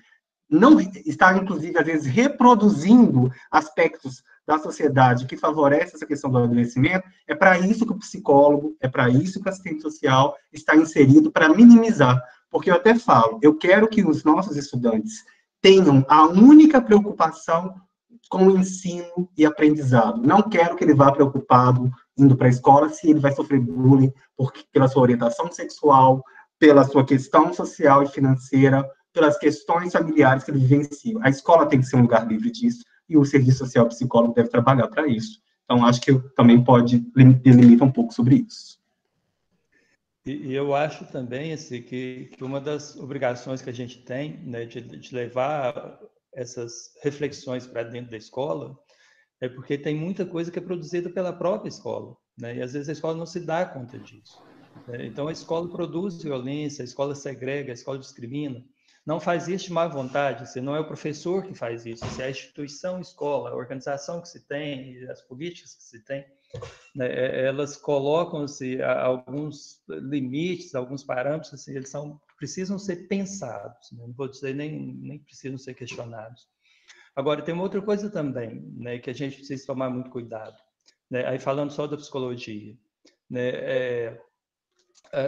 não está, inclusive, às vezes, reproduzindo aspectos da sociedade que favorece essa questão do adoecimento, é para isso que o psicólogo, é para isso que o assistente social está inserido, para minimizar. Porque eu até falo, eu quero que os nossos estudantes tenham a única preocupação com o ensino e aprendizado. Não quero que ele vá preocupado indo para a escola se ele vai sofrer bullying pela sua orientação sexual, pela sua questão social e financeira, pelas questões familiares que ele vivencia. A escola tem que ser um lugar livre disso, e o serviço social psicólogo deve trabalhar para isso. Então, acho que também pode delimitar um pouco sobre isso. E eu acho também assim, que uma das obrigações que a gente tem, né, de levar essas reflexões para dentro da escola, é porque tem muita coisa que é produzida pela própria escola, né, e às vezes a escola não se dá conta disso. Né? Então, a escola produz violência, a escola segrega, a escola discrimina. Não faz isso de má vontade, assim, não é o professor que faz isso, é a instituição escola, a organização que se tem, as políticas que se tem, né, elas colocam-se alguns limites, alguns parâmetros, assim, eles precisam ser pensados, né? Não vou dizer nem precisam ser questionados. Agora, tem uma outra coisa também, né, que a gente precisa tomar muito cuidado, né? Aí falando só da psicologia, né,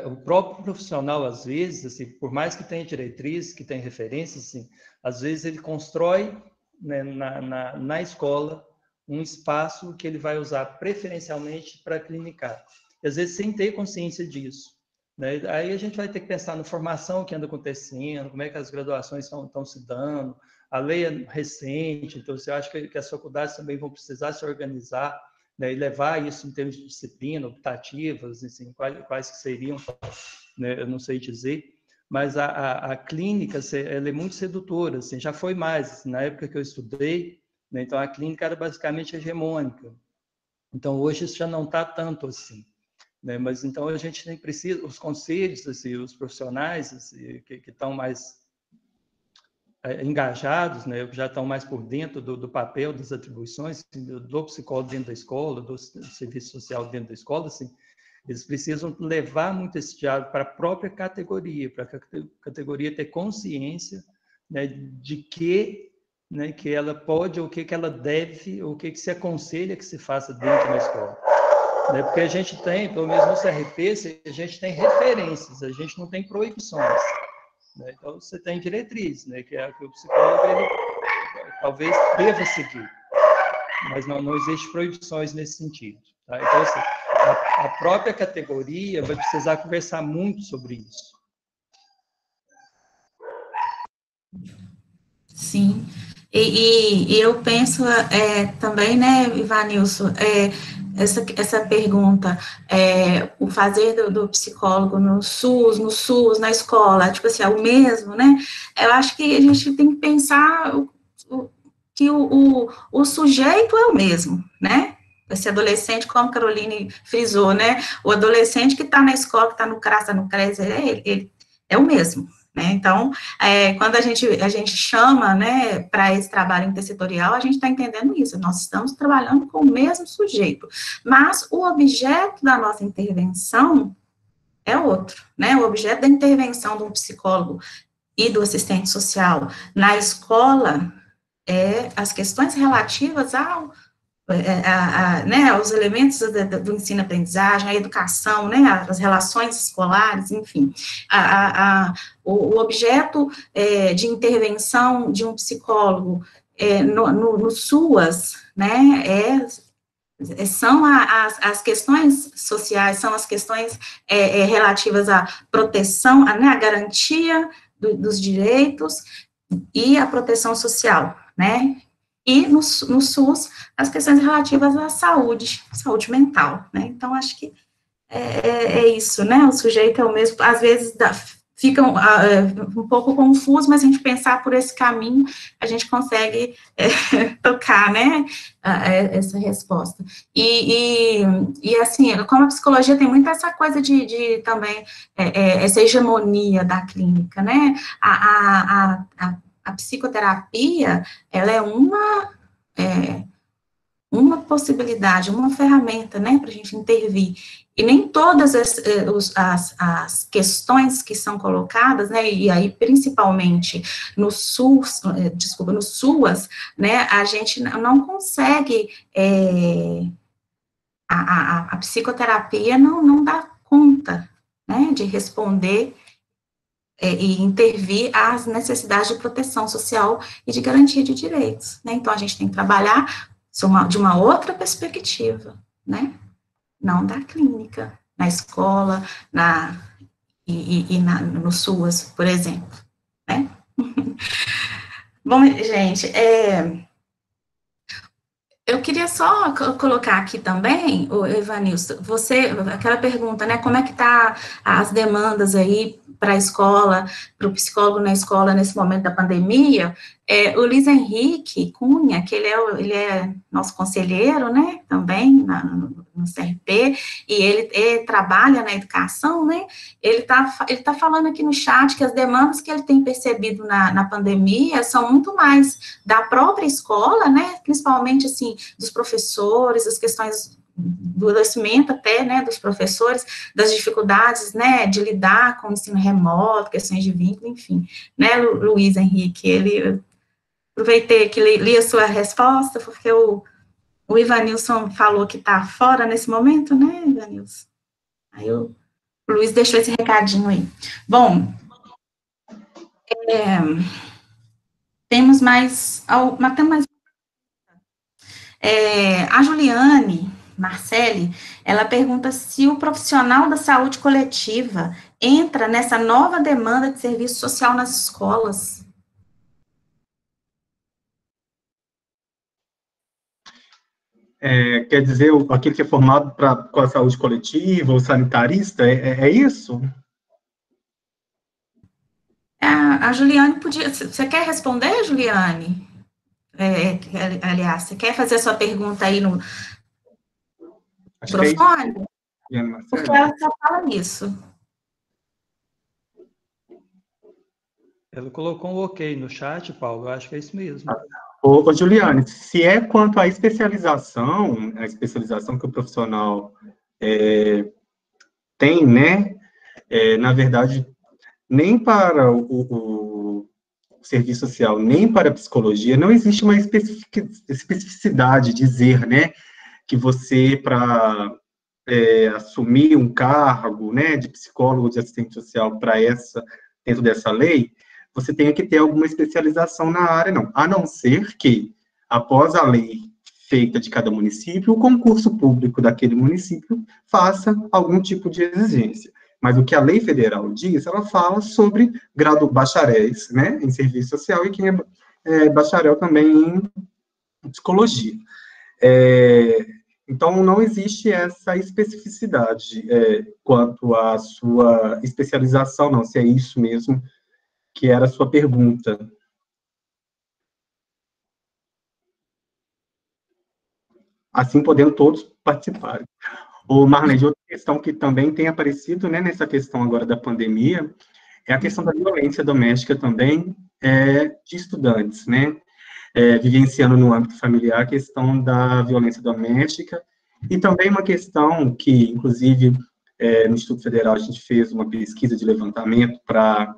o próprio profissional, às vezes, assim, por mais que tenha diretrizes, que tenha referências, assim, às vezes ele constrói, né, na escola um espaço que ele vai usar preferencialmente para clinicar. E, às vezes, sem ter consciência disso. Né? Aí a gente vai ter que pensar na formação que anda acontecendo, como é que as graduações estão se dando, a lei é recente, então você acha que as faculdades também vão precisar se organizar, né, e levar isso em termos de disciplina, optativas, assim, quais que seriam, né, eu não sei dizer, mas a clínica ela é muito sedutora, assim, já foi mais, assim, na época que eu estudei, né, então a clínica era basicamente hegemônica, então hoje isso já não está tanto assim, né, mas então a gente nem precisa, os conselhos, assim, os profissionais assim, que estão mais engajados, né, já estão mais por dentro do papel, das atribuições do psicólogo dentro da escola, do serviço social dentro da escola, assim, eles precisam levar muito esse diálogo para a própria categoria, para a categoria ter consciência, né, de que, né, que ela pode, ou o que ela deve, ou o que se aconselha que se faça dentro da escola. Né, porque a gente tem, pelo menos no CRP, a gente tem referências, a gente não tem proibições. Né? Então, você tem diretriz, né? que o psicólogo ele, talvez deva seguir, mas não existe proibições nesse sentido. Tá? Então, assim, a própria categoria vai precisar conversar muito sobre isso. Sim, e eu penso também, né, Ivanilson, essa pergunta, o fazer do psicólogo no SUS, na escola, tipo assim, é o mesmo, né? Eu acho que a gente tem que pensar que o sujeito é o mesmo, né? Esse adolescente, como a Caroline frisou, né? O adolescente que está na escola, que está no CRAS, está no CRES, ele é o mesmo. Né? Então, quando a gente chama, né, para esse trabalho intersetorial, a gente está entendendo isso, nós estamos trabalhando com o mesmo sujeito, mas o objeto da nossa intervenção é outro, né? O objeto da intervenção do psicólogo e do assistente social na escola é as questões relativas né, os elementos do ensino-aprendizagem, a educação, né, as relações escolares, enfim, o objeto de intervenção de um psicólogo no SUAS, né, são as questões sociais, são as questões relativas à proteção, né, à garantia dos direitos e à proteção social, né, e no SUS, as questões relativas à saúde mental, né, então acho que é isso, né? O sujeito é o mesmo, às vezes fica um pouco confuso, mas a gente pensar por esse caminho, a gente consegue tocar, né, essa resposta. E assim, como a psicologia tem muito essa coisa de também, essa hegemonia da clínica, né, a psicoterapia, ela é uma possibilidade, uma ferramenta, né, para a gente intervir. E nem todas as questões que são colocadas, né, e aí principalmente no SUS, no SUAS, né, a gente não consegue, a psicoterapia não dá conta, né, de responder e intervir às necessidades de proteção social e de garantia de direitos, né, então a gente tem que trabalhar de uma outra perspectiva, né, não da clínica, na escola, no SUAS, por exemplo, né? Bom, gente, eu queria só colocar aqui também, o Evanilson, aquela pergunta, né, como é que tá as demandas aí para a escola, para o psicólogo na escola nesse momento da pandemia? O Luiz Henrique Cunha, que ele é nosso conselheiro, né, também no CRP, e ele trabalha na educação, né, ele tá falando aqui no chat que as demandas que ele tem percebido na pandemia são muito mais da própria escola, né, principalmente, assim, dos professores, as questões do adoecimento até, né, dos professores, das dificuldades, né, de lidar com o ensino remoto, questões de vínculo, enfim, né, Luiz Henrique, aproveitei que li a sua resposta, porque o Ivanilson falou que está fora nesse momento, né, Ivanilson? Aí o Luiz deixou esse recadinho aí. Bom, temos mais... a Juliane Marcelli, ela pergunta se o profissional da saúde coletiva entra nessa nova demanda de serviço social nas escolas. Quer dizer, aquele que é formado com a saúde coletiva, ou sanitarista, é isso? A Juliane podia... Você quer responder, Juliane? Aliás, você quer fazer a sua pergunta aí no microfone? Porque ela só fala isso. Ela colocou um ok no chat, Paulo, eu acho que é isso mesmo. Ô, Juliane, se é quanto à especialização, a especialização que o profissional tem, né, na verdade, nem para o serviço social, nem para a psicologia, não existe uma especificidade, dizer, né, que você, para assumir um cargo, né, de psicólogo, de assistente social dentro dessa lei, você tenha que ter alguma especialização na área, não. A não ser que, após a lei feita de cada município, o concurso público daquele município faça algum tipo de exigência. Mas o que a lei federal diz, ela fala sobre bacharéis, né, em serviço social, e quem é bacharel também em psicologia. Então, não existe essa especificidade quanto à sua especialização, não, se é isso mesmo que era a sua pergunta. Assim, podendo todos participarem. O Marlene, outra questão que também tem aparecido, né, nessa questão agora da pandemia, é a questão da violência doméstica também de estudantes, né, vivenciando no âmbito familiar a questão da violência doméstica, e também uma questão que, inclusive, no Instituto Federal a gente fez uma pesquisa de levantamento para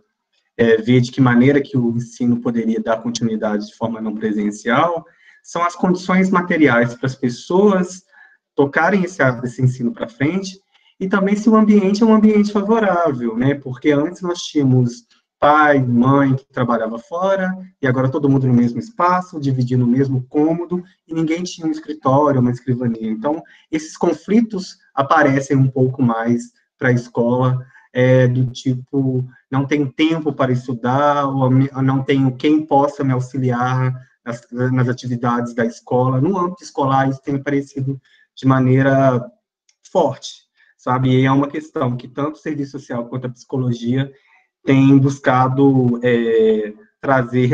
ver de que maneira que o ensino poderia dar continuidade de forma não presencial, são as condições materiais para as pessoas tocarem esse ensino para frente, e também se o ambiente é um ambiente favorável, né, porque antes nós tínhamos pai, mãe que trabalhava fora, e agora todo mundo no mesmo espaço, dividindo o mesmo cômodo, e ninguém tinha um escritório, uma escrivania. Então, esses conflitos aparecem um pouco mais para a escola, do tipo, não tenho tempo para estudar, ou não tenho quem possa me auxiliar nas atividades da escola. No âmbito escolar, isso tem aparecido de maneira forte, sabe? E é uma questão que tanto o serviço social quanto a psicologia têm buscado trazer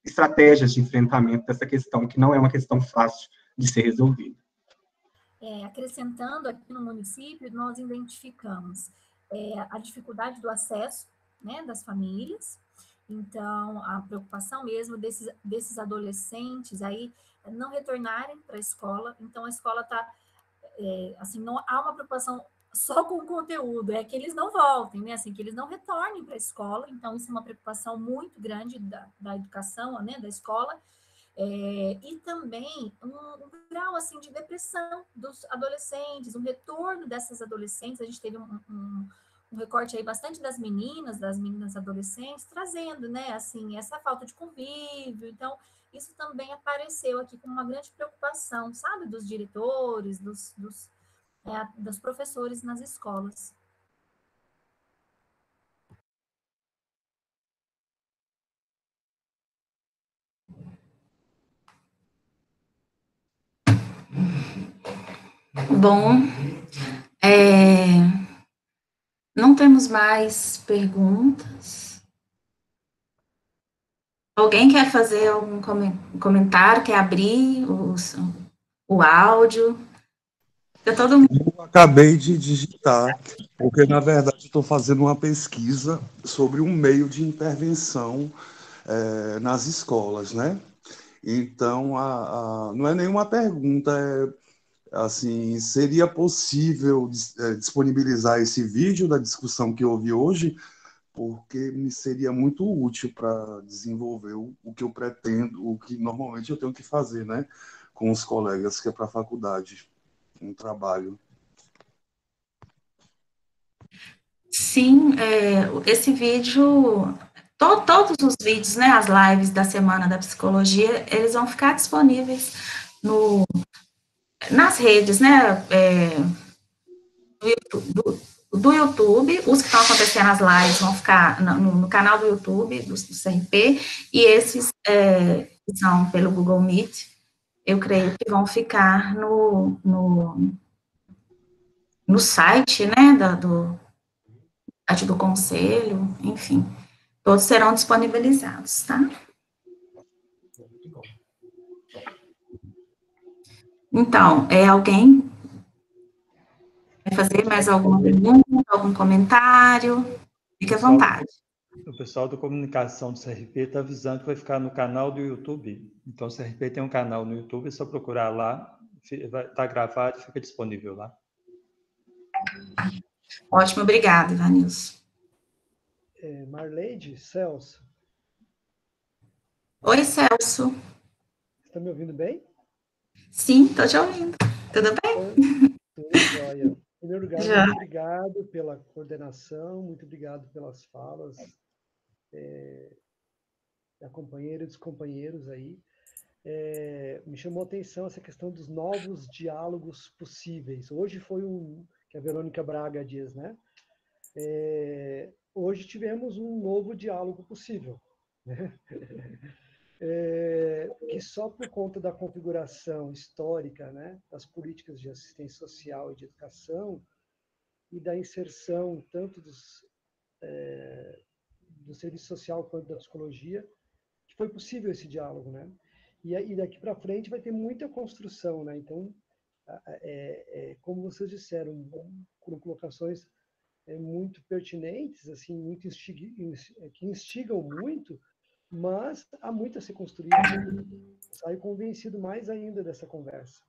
estratégias de enfrentamento dessa questão, que não é uma questão fácil de ser resolvida. Acrescentando aqui no município, nós identificamos a dificuldade do acesso, né, das famílias, então a preocupação mesmo desses adolescentes aí não retornarem para a escola, então a escola está, assim, não há uma preocupação só com o conteúdo, é que eles não voltem, né, assim, que eles não retornem para a escola, então isso é uma preocupação muito grande da educação, né, da escola, e também um grau assim de depressão dos adolescentes, um retorno dessas adolescentes. A gente teve um recorte aí bastante das meninas adolescentes, trazendo, né, assim, essa falta de convívio. Então, isso também apareceu aqui como uma grande preocupação, sabe, dos diretores, dos professores nas escolas. Bom, não temos mais perguntas. Alguém quer fazer algum comentário, quer abrir o áudio? Eu acabei de digitar, porque, na verdade, estou fazendo uma pesquisa sobre um meio de intervenção nas escolas, né? Então, não é nenhuma pergunta, assim, seria possível disponibilizar esse vídeo da discussão que houve hoje, porque me seria muito útil para desenvolver o que eu pretendo, o que normalmente eu tenho que fazer, né, com os colegas, que é para a faculdade, um trabalho. Sim, esse vídeo, todos os vídeos, né, as lives da Semana da Psicologia, eles vão ficar disponíveis nas redes, né, do YouTube. Os que estão acontecendo as lives vão ficar no canal do YouTube, do CRP, e esses que são pelo Google Meet, eu creio que vão ficar no site, né, site do Conselho, enfim, todos serão disponibilizados, tá? Então, alguém vai fazer mais alguma pergunta, algum comentário? Fique à vontade. O pessoal da comunicação do CRP está avisando que vai ficar no canal do YouTube. Então, o CRP tem um canal no YouTube, é só procurar lá, está gravado e fica disponível lá. Ótimo, obrigada, Ivanilson. Marleide, Celso. Oi, Celso. Você está me ouvindo bem? Sim, estou te ouvindo. Tudo bem? Tudo jóia. Em primeiro lugar, muito obrigado pela coordenação, muito obrigado pelas falas da companheira e dos companheiros aí. Me chamou a atenção essa questão dos novos diálogos possíveis. Hoje foi que a Verônica Braga diz, né? Hoje tivemos um novo diálogo possível, né? Que só por conta da configuração histórica, né, das políticas de assistência social e de educação e da inserção tanto do serviço social quanto da psicologia, que foi possível esse diálogo, né? E daqui para frente vai ter muita construção, né? Então, como vocês disseram, com colocações muito pertinentes, assim, muito que instigam muito, mas há muito a ser construído. Saio convencido mais ainda dessa conversa.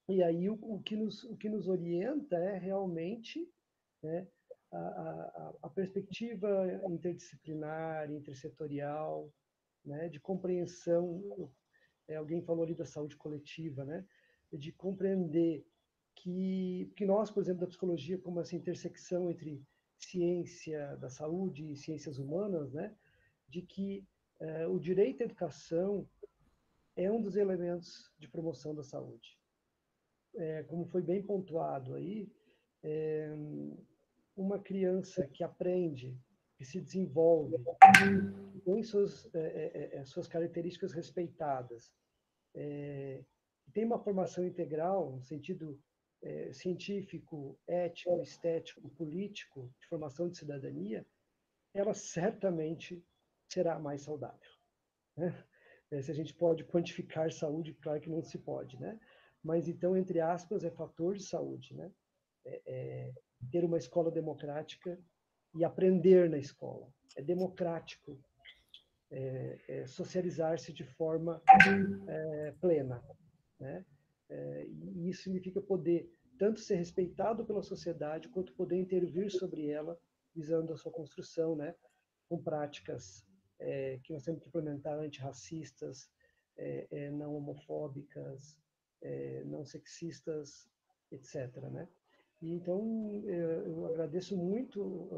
E aí o que nos orienta é realmente, né, a perspectiva interdisciplinar, intersetorial, né, de compreensão. Alguém falou ali da saúde coletiva, né, de compreender que nós, por exemplo, da psicologia, como essa intersecção entre ciência da saúde e ciências humanas, né, de que o direito à educação é um dos elementos de promoção da saúde. Como foi bem pontuado aí, uma criança que aprende, que se desenvolve, que tem suas características respeitadas, que tem uma formação integral, no sentido científico, ético, estético, político, de formação de cidadania, ela certamente será mais saudável, né? Se a gente pode quantificar saúde, claro que não se pode, né? Mas então, entre aspas, é fator de saúde, né? Ter uma escola democrática e aprender na escola. É democrático socializar-se de forma plena, né? E isso significa poder tanto ser respeitado pela sociedade, quanto poder intervir sobre ela, visando a sua construção, né? Com práticas que nós temos que implementar, antirracistas, não homofóbicas, não sexistas, etc., né? E então, eu agradeço muito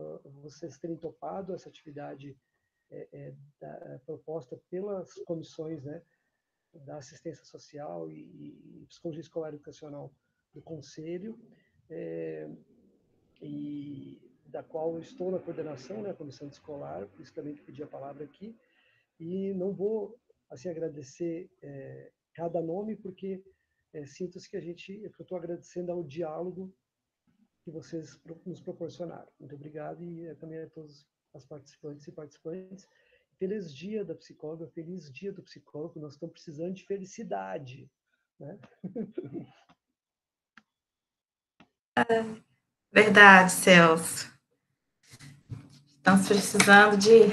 vocês terem topado essa atividade proposta pelas comissões, né, da assistência social e psicologia escolar e educacional do Conselho, e da qual eu estou na coordenação, né, a comissão escolar, por isso também que pedi a palavra aqui, e não vou, assim, agradecer cada nome, porque sinto-se que eu estou agradecendo ao diálogo que vocês nos proporcionaram. Muito obrigado e também a todos as participantes e participantes. Feliz dia da psicóloga, feliz dia do psicólogo, nós estamos precisando de felicidade, né? Verdade, Celso. Estamos precisando de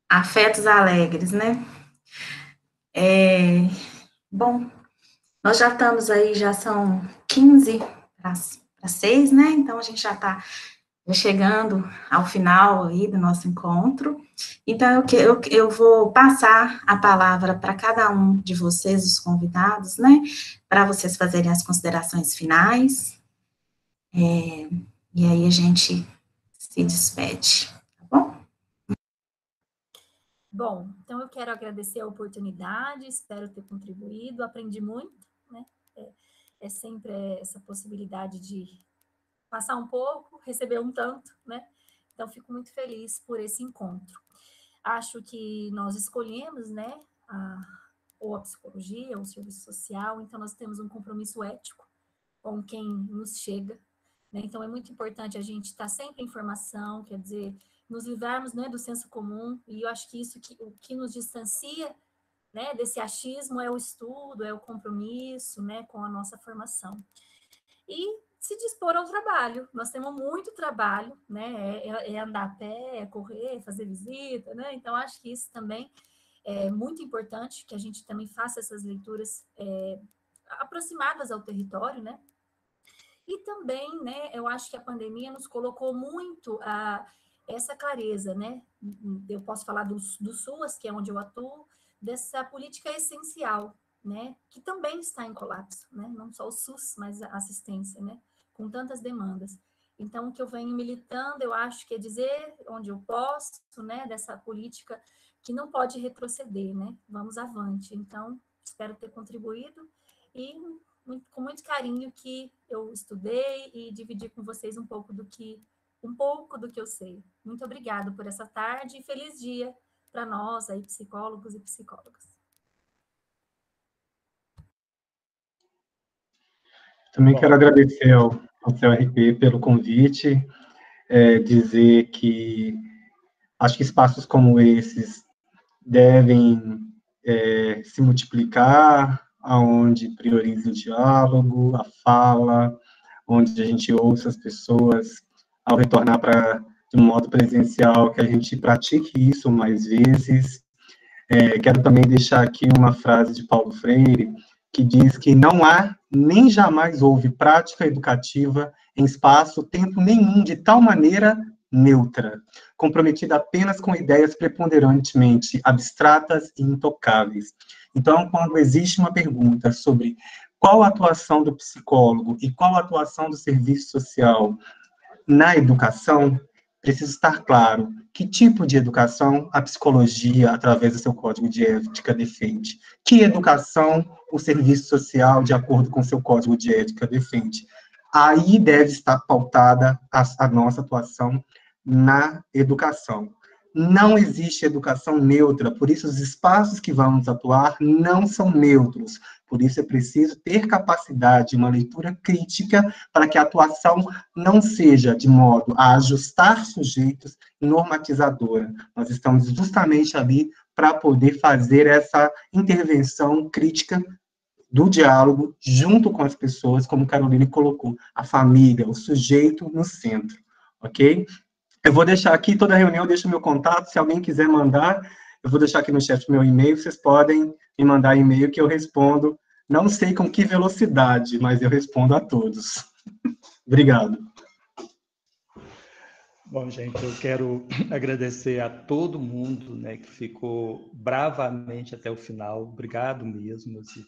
afetos alegres, né? Bom, nós já estamos aí, já são 15 para 6, né? Então, a gente já está chegando ao final aí do nosso encontro. Então, eu vou passar a palavra para cada um de vocês, os convidados, né? Para vocês fazerem as considerações finais. E aí a gente se despede, tá bom? Bom, então eu quero agradecer a oportunidade, espero ter contribuído, aprendi muito, né? É sempre essa possibilidade de passar um pouco, receber um tanto, né? Então, fico muito feliz por esse encontro. Acho que nós escolhemos, né, ou a psicologia, ou o serviço social, então nós temos um compromisso ético com quem nos chega, né? Então, é muito importante a gente estar sempre em formação, quer dizer, nos livrarmos, né, do senso comum, e eu acho que isso o que nos distancia, né, desse achismo é o estudo, é o compromisso, né, com a nossa formação. E se dispor ao trabalho. Nós temos muito trabalho, né? É andar a pé, é correr, fazer visita, né? Então, acho que isso também é muito importante, que a gente também faça essas leituras aproximadas ao território, né? E também, né, eu acho que a pandemia nos colocou muito essa clareza, né? Eu posso falar do SUAS, que é onde eu atuo, dessa política essencial, né? Que também está em colapso, né? Não só o SUS, mas a assistência, né? Com tantas demandas. Então, o que eu venho militando, eu acho que é dizer onde eu posso, né? Dessa política que não pode retroceder, né? Vamos avante. Então, espero ter contribuído e com muito carinho que eu estudei e dividi com vocês um pouco do que eu sei. Muito obrigada por essa tarde e feliz dia para nós aí, psicólogos e psicólogas. Também quero agradecer ao CRP pelo convite, dizer que acho que espaços como esses devem se multiplicar, aonde priorize o diálogo, a fala, onde a gente ouça as pessoas ao retornar de um modo presencial, que a gente pratique isso mais vezes. Quero também deixar aqui uma frase de Paulo Freire, que diz que não há, nem jamais houve prática educativa em espaço-tempo nenhum de tal maneira neutra, comprometida apenas com ideias preponderantemente abstratas e intocáveis. Então, quando existe uma pergunta sobre qual a atuação do psicólogo e qual a atuação do serviço social na educação, precisa estar claro que tipo de educação a psicologia, através do seu código de ética, defende. Que educação o serviço social, de acordo com o seu código de ética, defende. Aí deve estar pautada a nossa atuação na educação. não existe educação neutra, por isso os espaços que vamos atuar não são neutros, por isso é preciso ter capacidade, uma leitura crítica, para que a atuação não seja de modo a ajustar sujeitos e normatizadora. Nós estamos justamente ali para poder fazer essa intervenção crítica do diálogo junto com as pessoas, como Caroline colocou, a família, o sujeito no centro, ok? Eu vou deixar aqui, toda reunião eu deixo meu contato, se alguém quiser mandar, eu vou deixar aqui no chat meu e-mail, vocês podem me mandar e-mail que eu respondo, não sei com que velocidade, mas eu respondo a todos. Obrigado. Bom, gente, eu quero agradecer a todo mundo, né, que ficou bravamente até o final. Obrigado mesmo, assim,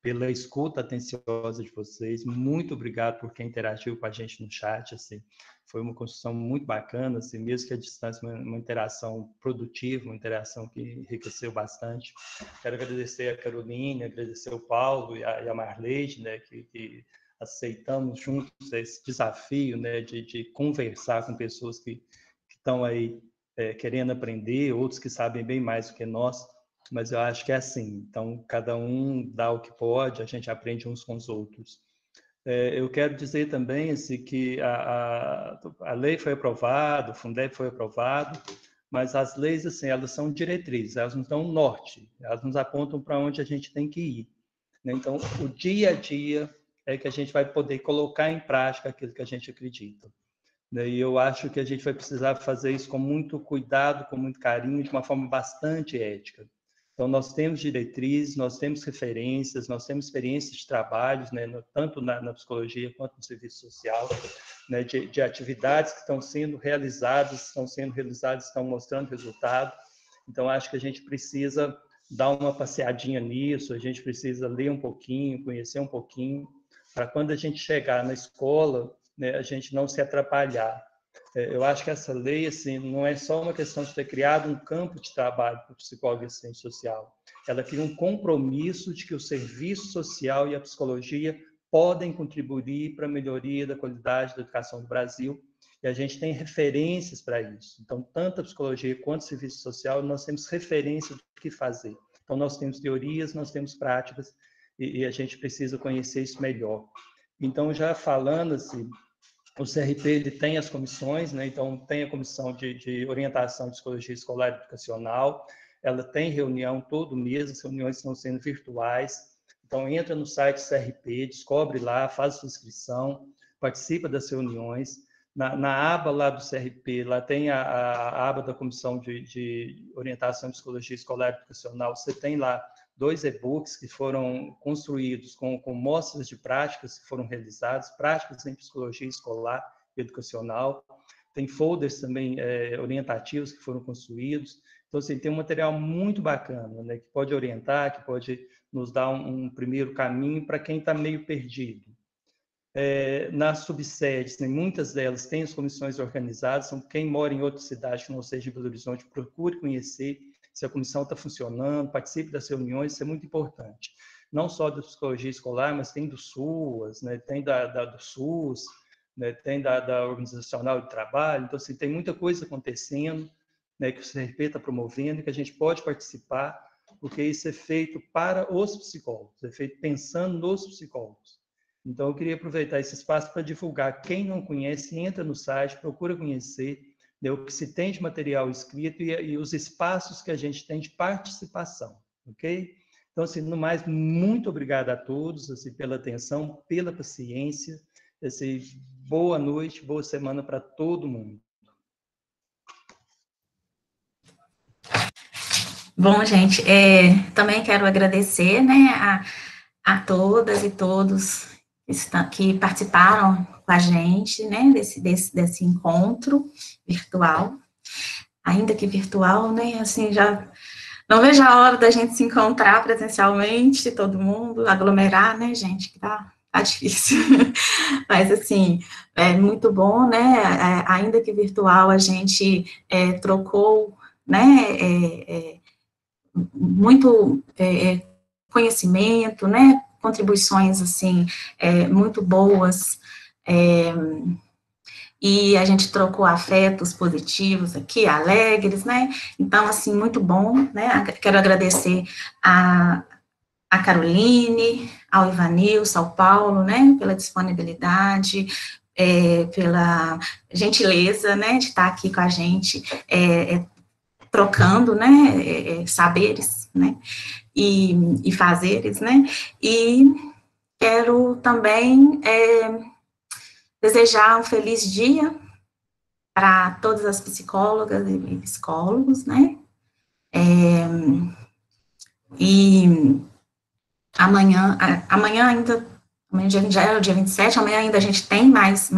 pela escuta atenciosa de vocês. Muito obrigado por quem interagiu com a gente no chat, assim. Foi uma construção muito bacana, assim, mesmo que a distância, uma interação produtiva, uma interação que enriqueceu bastante. Quero agradecer a Caroline, agradecer o Paulo e a Marleide, né, que aceitamos juntos esse desafio, né, de conversar com pessoas que estão aí querendo aprender, outros que sabem bem mais do que nós, mas eu acho que é assim. Então, cada um dá o que pode, a gente aprende uns com os outros. Eu quero dizer também assim, que a lei foi aprovada, o Fundeb foi aprovado, mas as leis, assim, elas são diretrizes, elas nos dão um norte, elas nos apontam para onde a gente tem que ir, né? Então, o dia a dia é que a gente vai poder colocar em prática aquilo que a gente acredita, né? E eu acho que a gente vai precisar fazer isso com muito cuidado, com muito carinho, de uma forma bastante ética. Então, nós temos diretrizes, nós temos referências, nós temos experiências de trabalhos, né, tanto na psicologia quanto no serviço social, né, de atividades que estão sendo realizadas, estão mostrando resultado. Então, acho que a gente precisa dar uma passeadinha nisso, a gente precisa ler um pouquinho, conhecer um pouquinho, para quando a gente chegar na escola, né, a gente não se atrapalhar. Eu acho que essa lei, assim, não é só uma questão de ter criado um campo de trabalho para o psicólogo e assistente social. Ela cria um compromisso de que o serviço social e a psicologia podem contribuir para a melhoria da qualidade da educação do Brasil, e a gente tem referências para isso. Então, tanto a psicologia quanto o serviço social, nós temos referência do que fazer. Então, nós temos teorias, nós temos práticas, e a gente precisa conhecer isso melhor. Então, já falando assim, o CRP ele tem as comissões, né? Então tem a comissão de orientação de psicologia escolar e educacional, ela tem reunião todo mês, as reuniões estão sendo virtuais, então entra no site CRP, descobre lá, faz sua inscrição, participa das reuniões, na aba lá do CRP, lá tem a aba da comissão de orientação de psicologia escolar e educacional, você tem lá 2 e-books que foram construídos com mostras de práticas que foram realizadas, práticas em psicologia escolar e educacional. Tem folders também orientativos que foram construídos. Então, assim, tem um material muito bacana, né, que pode orientar, que pode nos dar um primeiro caminho para quem está meio perdido. Nas subsedes, né, muitas delas têm as comissões organizadas, então quem mora em outra cidade que não seja Belo Horizonte, procure conhecer se a comissão está funcionando, participe das reuniões, isso é muito importante. Não só da psicologia escolar, mas tem do SUAS, né, tem do SUS, né, tem da Organizacional de Trabalho, então assim, tem muita coisa acontecendo, né, que o CRP está promovendo, que a gente pode participar, porque isso é feito para os psicólogos, é feito pensando nos psicólogos. Então, eu queria aproveitar esse espaço para divulgar. Quem não conhece, entra no site, procura conhecer, né, o que se tem de material escrito e os espaços que a gente tem de participação, ok? Então, assim, no mais, muito obrigado a todos, assim, pela atenção, pela paciência, assim, boa noite, boa semana para todo mundo. Bom, gente, também quero agradecer, né, a todas e todos que participaram com a gente, né, desse encontro virtual, ainda que virtual, né, assim, já não vejo a hora da gente se encontrar presencialmente, todo mundo, aglomerar, né, gente, que tá difícil, mas, assim, é muito bom, né, ainda que virtual, a gente trocou, né, muito conhecimento, né, contribuições, assim, muito boas, e a gente trocou afetos positivos aqui, alegres, né? Então, assim, muito bom, né? Quero agradecer a Caroline, ao Ivanilson, ao Paulo, né? Pela disponibilidade, pela gentileza, né? De estar aqui com a gente, trocando, né? Saberes, né? E fazeres, né? E quero também desejar um feliz dia para todas as psicólogas e psicólogos, né? E amanhã ainda, amanhã já era o dia 27, amanhã ainda a gente tem mais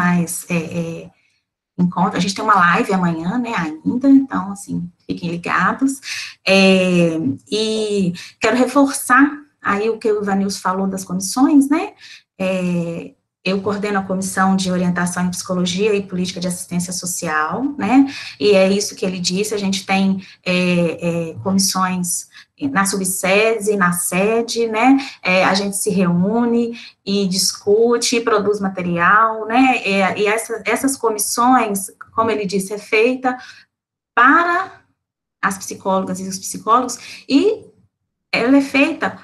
encontro, a gente tem uma live amanhã, né, ainda, então, assim, fiquem ligados. E quero reforçar aí o que o Ivanilson falou das comissões, né, eu coordeno a Comissão de Orientação em Psicologia e Política de Assistência Social, né, e é isso que ele disse, a gente tem comissões na subsede e na sede, né, a gente se reúne e discute, produz material, né, e essas comissões, como ele disse, é feita para as psicólogas e os psicólogos, e ela é feita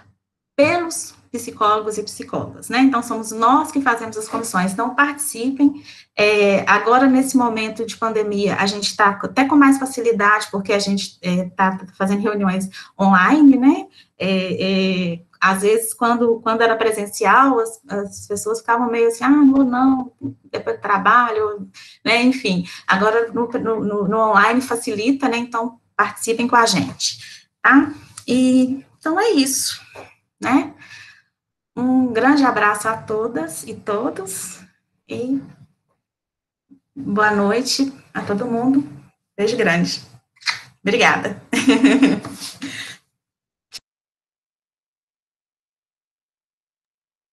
pelos psicólogos e psicólogas, né, então somos nós que fazemos as comissões, então participem. Agora nesse momento de pandemia, a gente está até com mais facilidade, porque a gente está fazendo reuniões online, né, às vezes quando era presencial, as pessoas ficavam meio assim, não, depois do trabalho, né, enfim, agora no online facilita, né, então participem com a gente, tá, e então é isso, né? Um grande abraço a todas e todos, e boa noite a todo mundo. Beijo grande. Obrigada.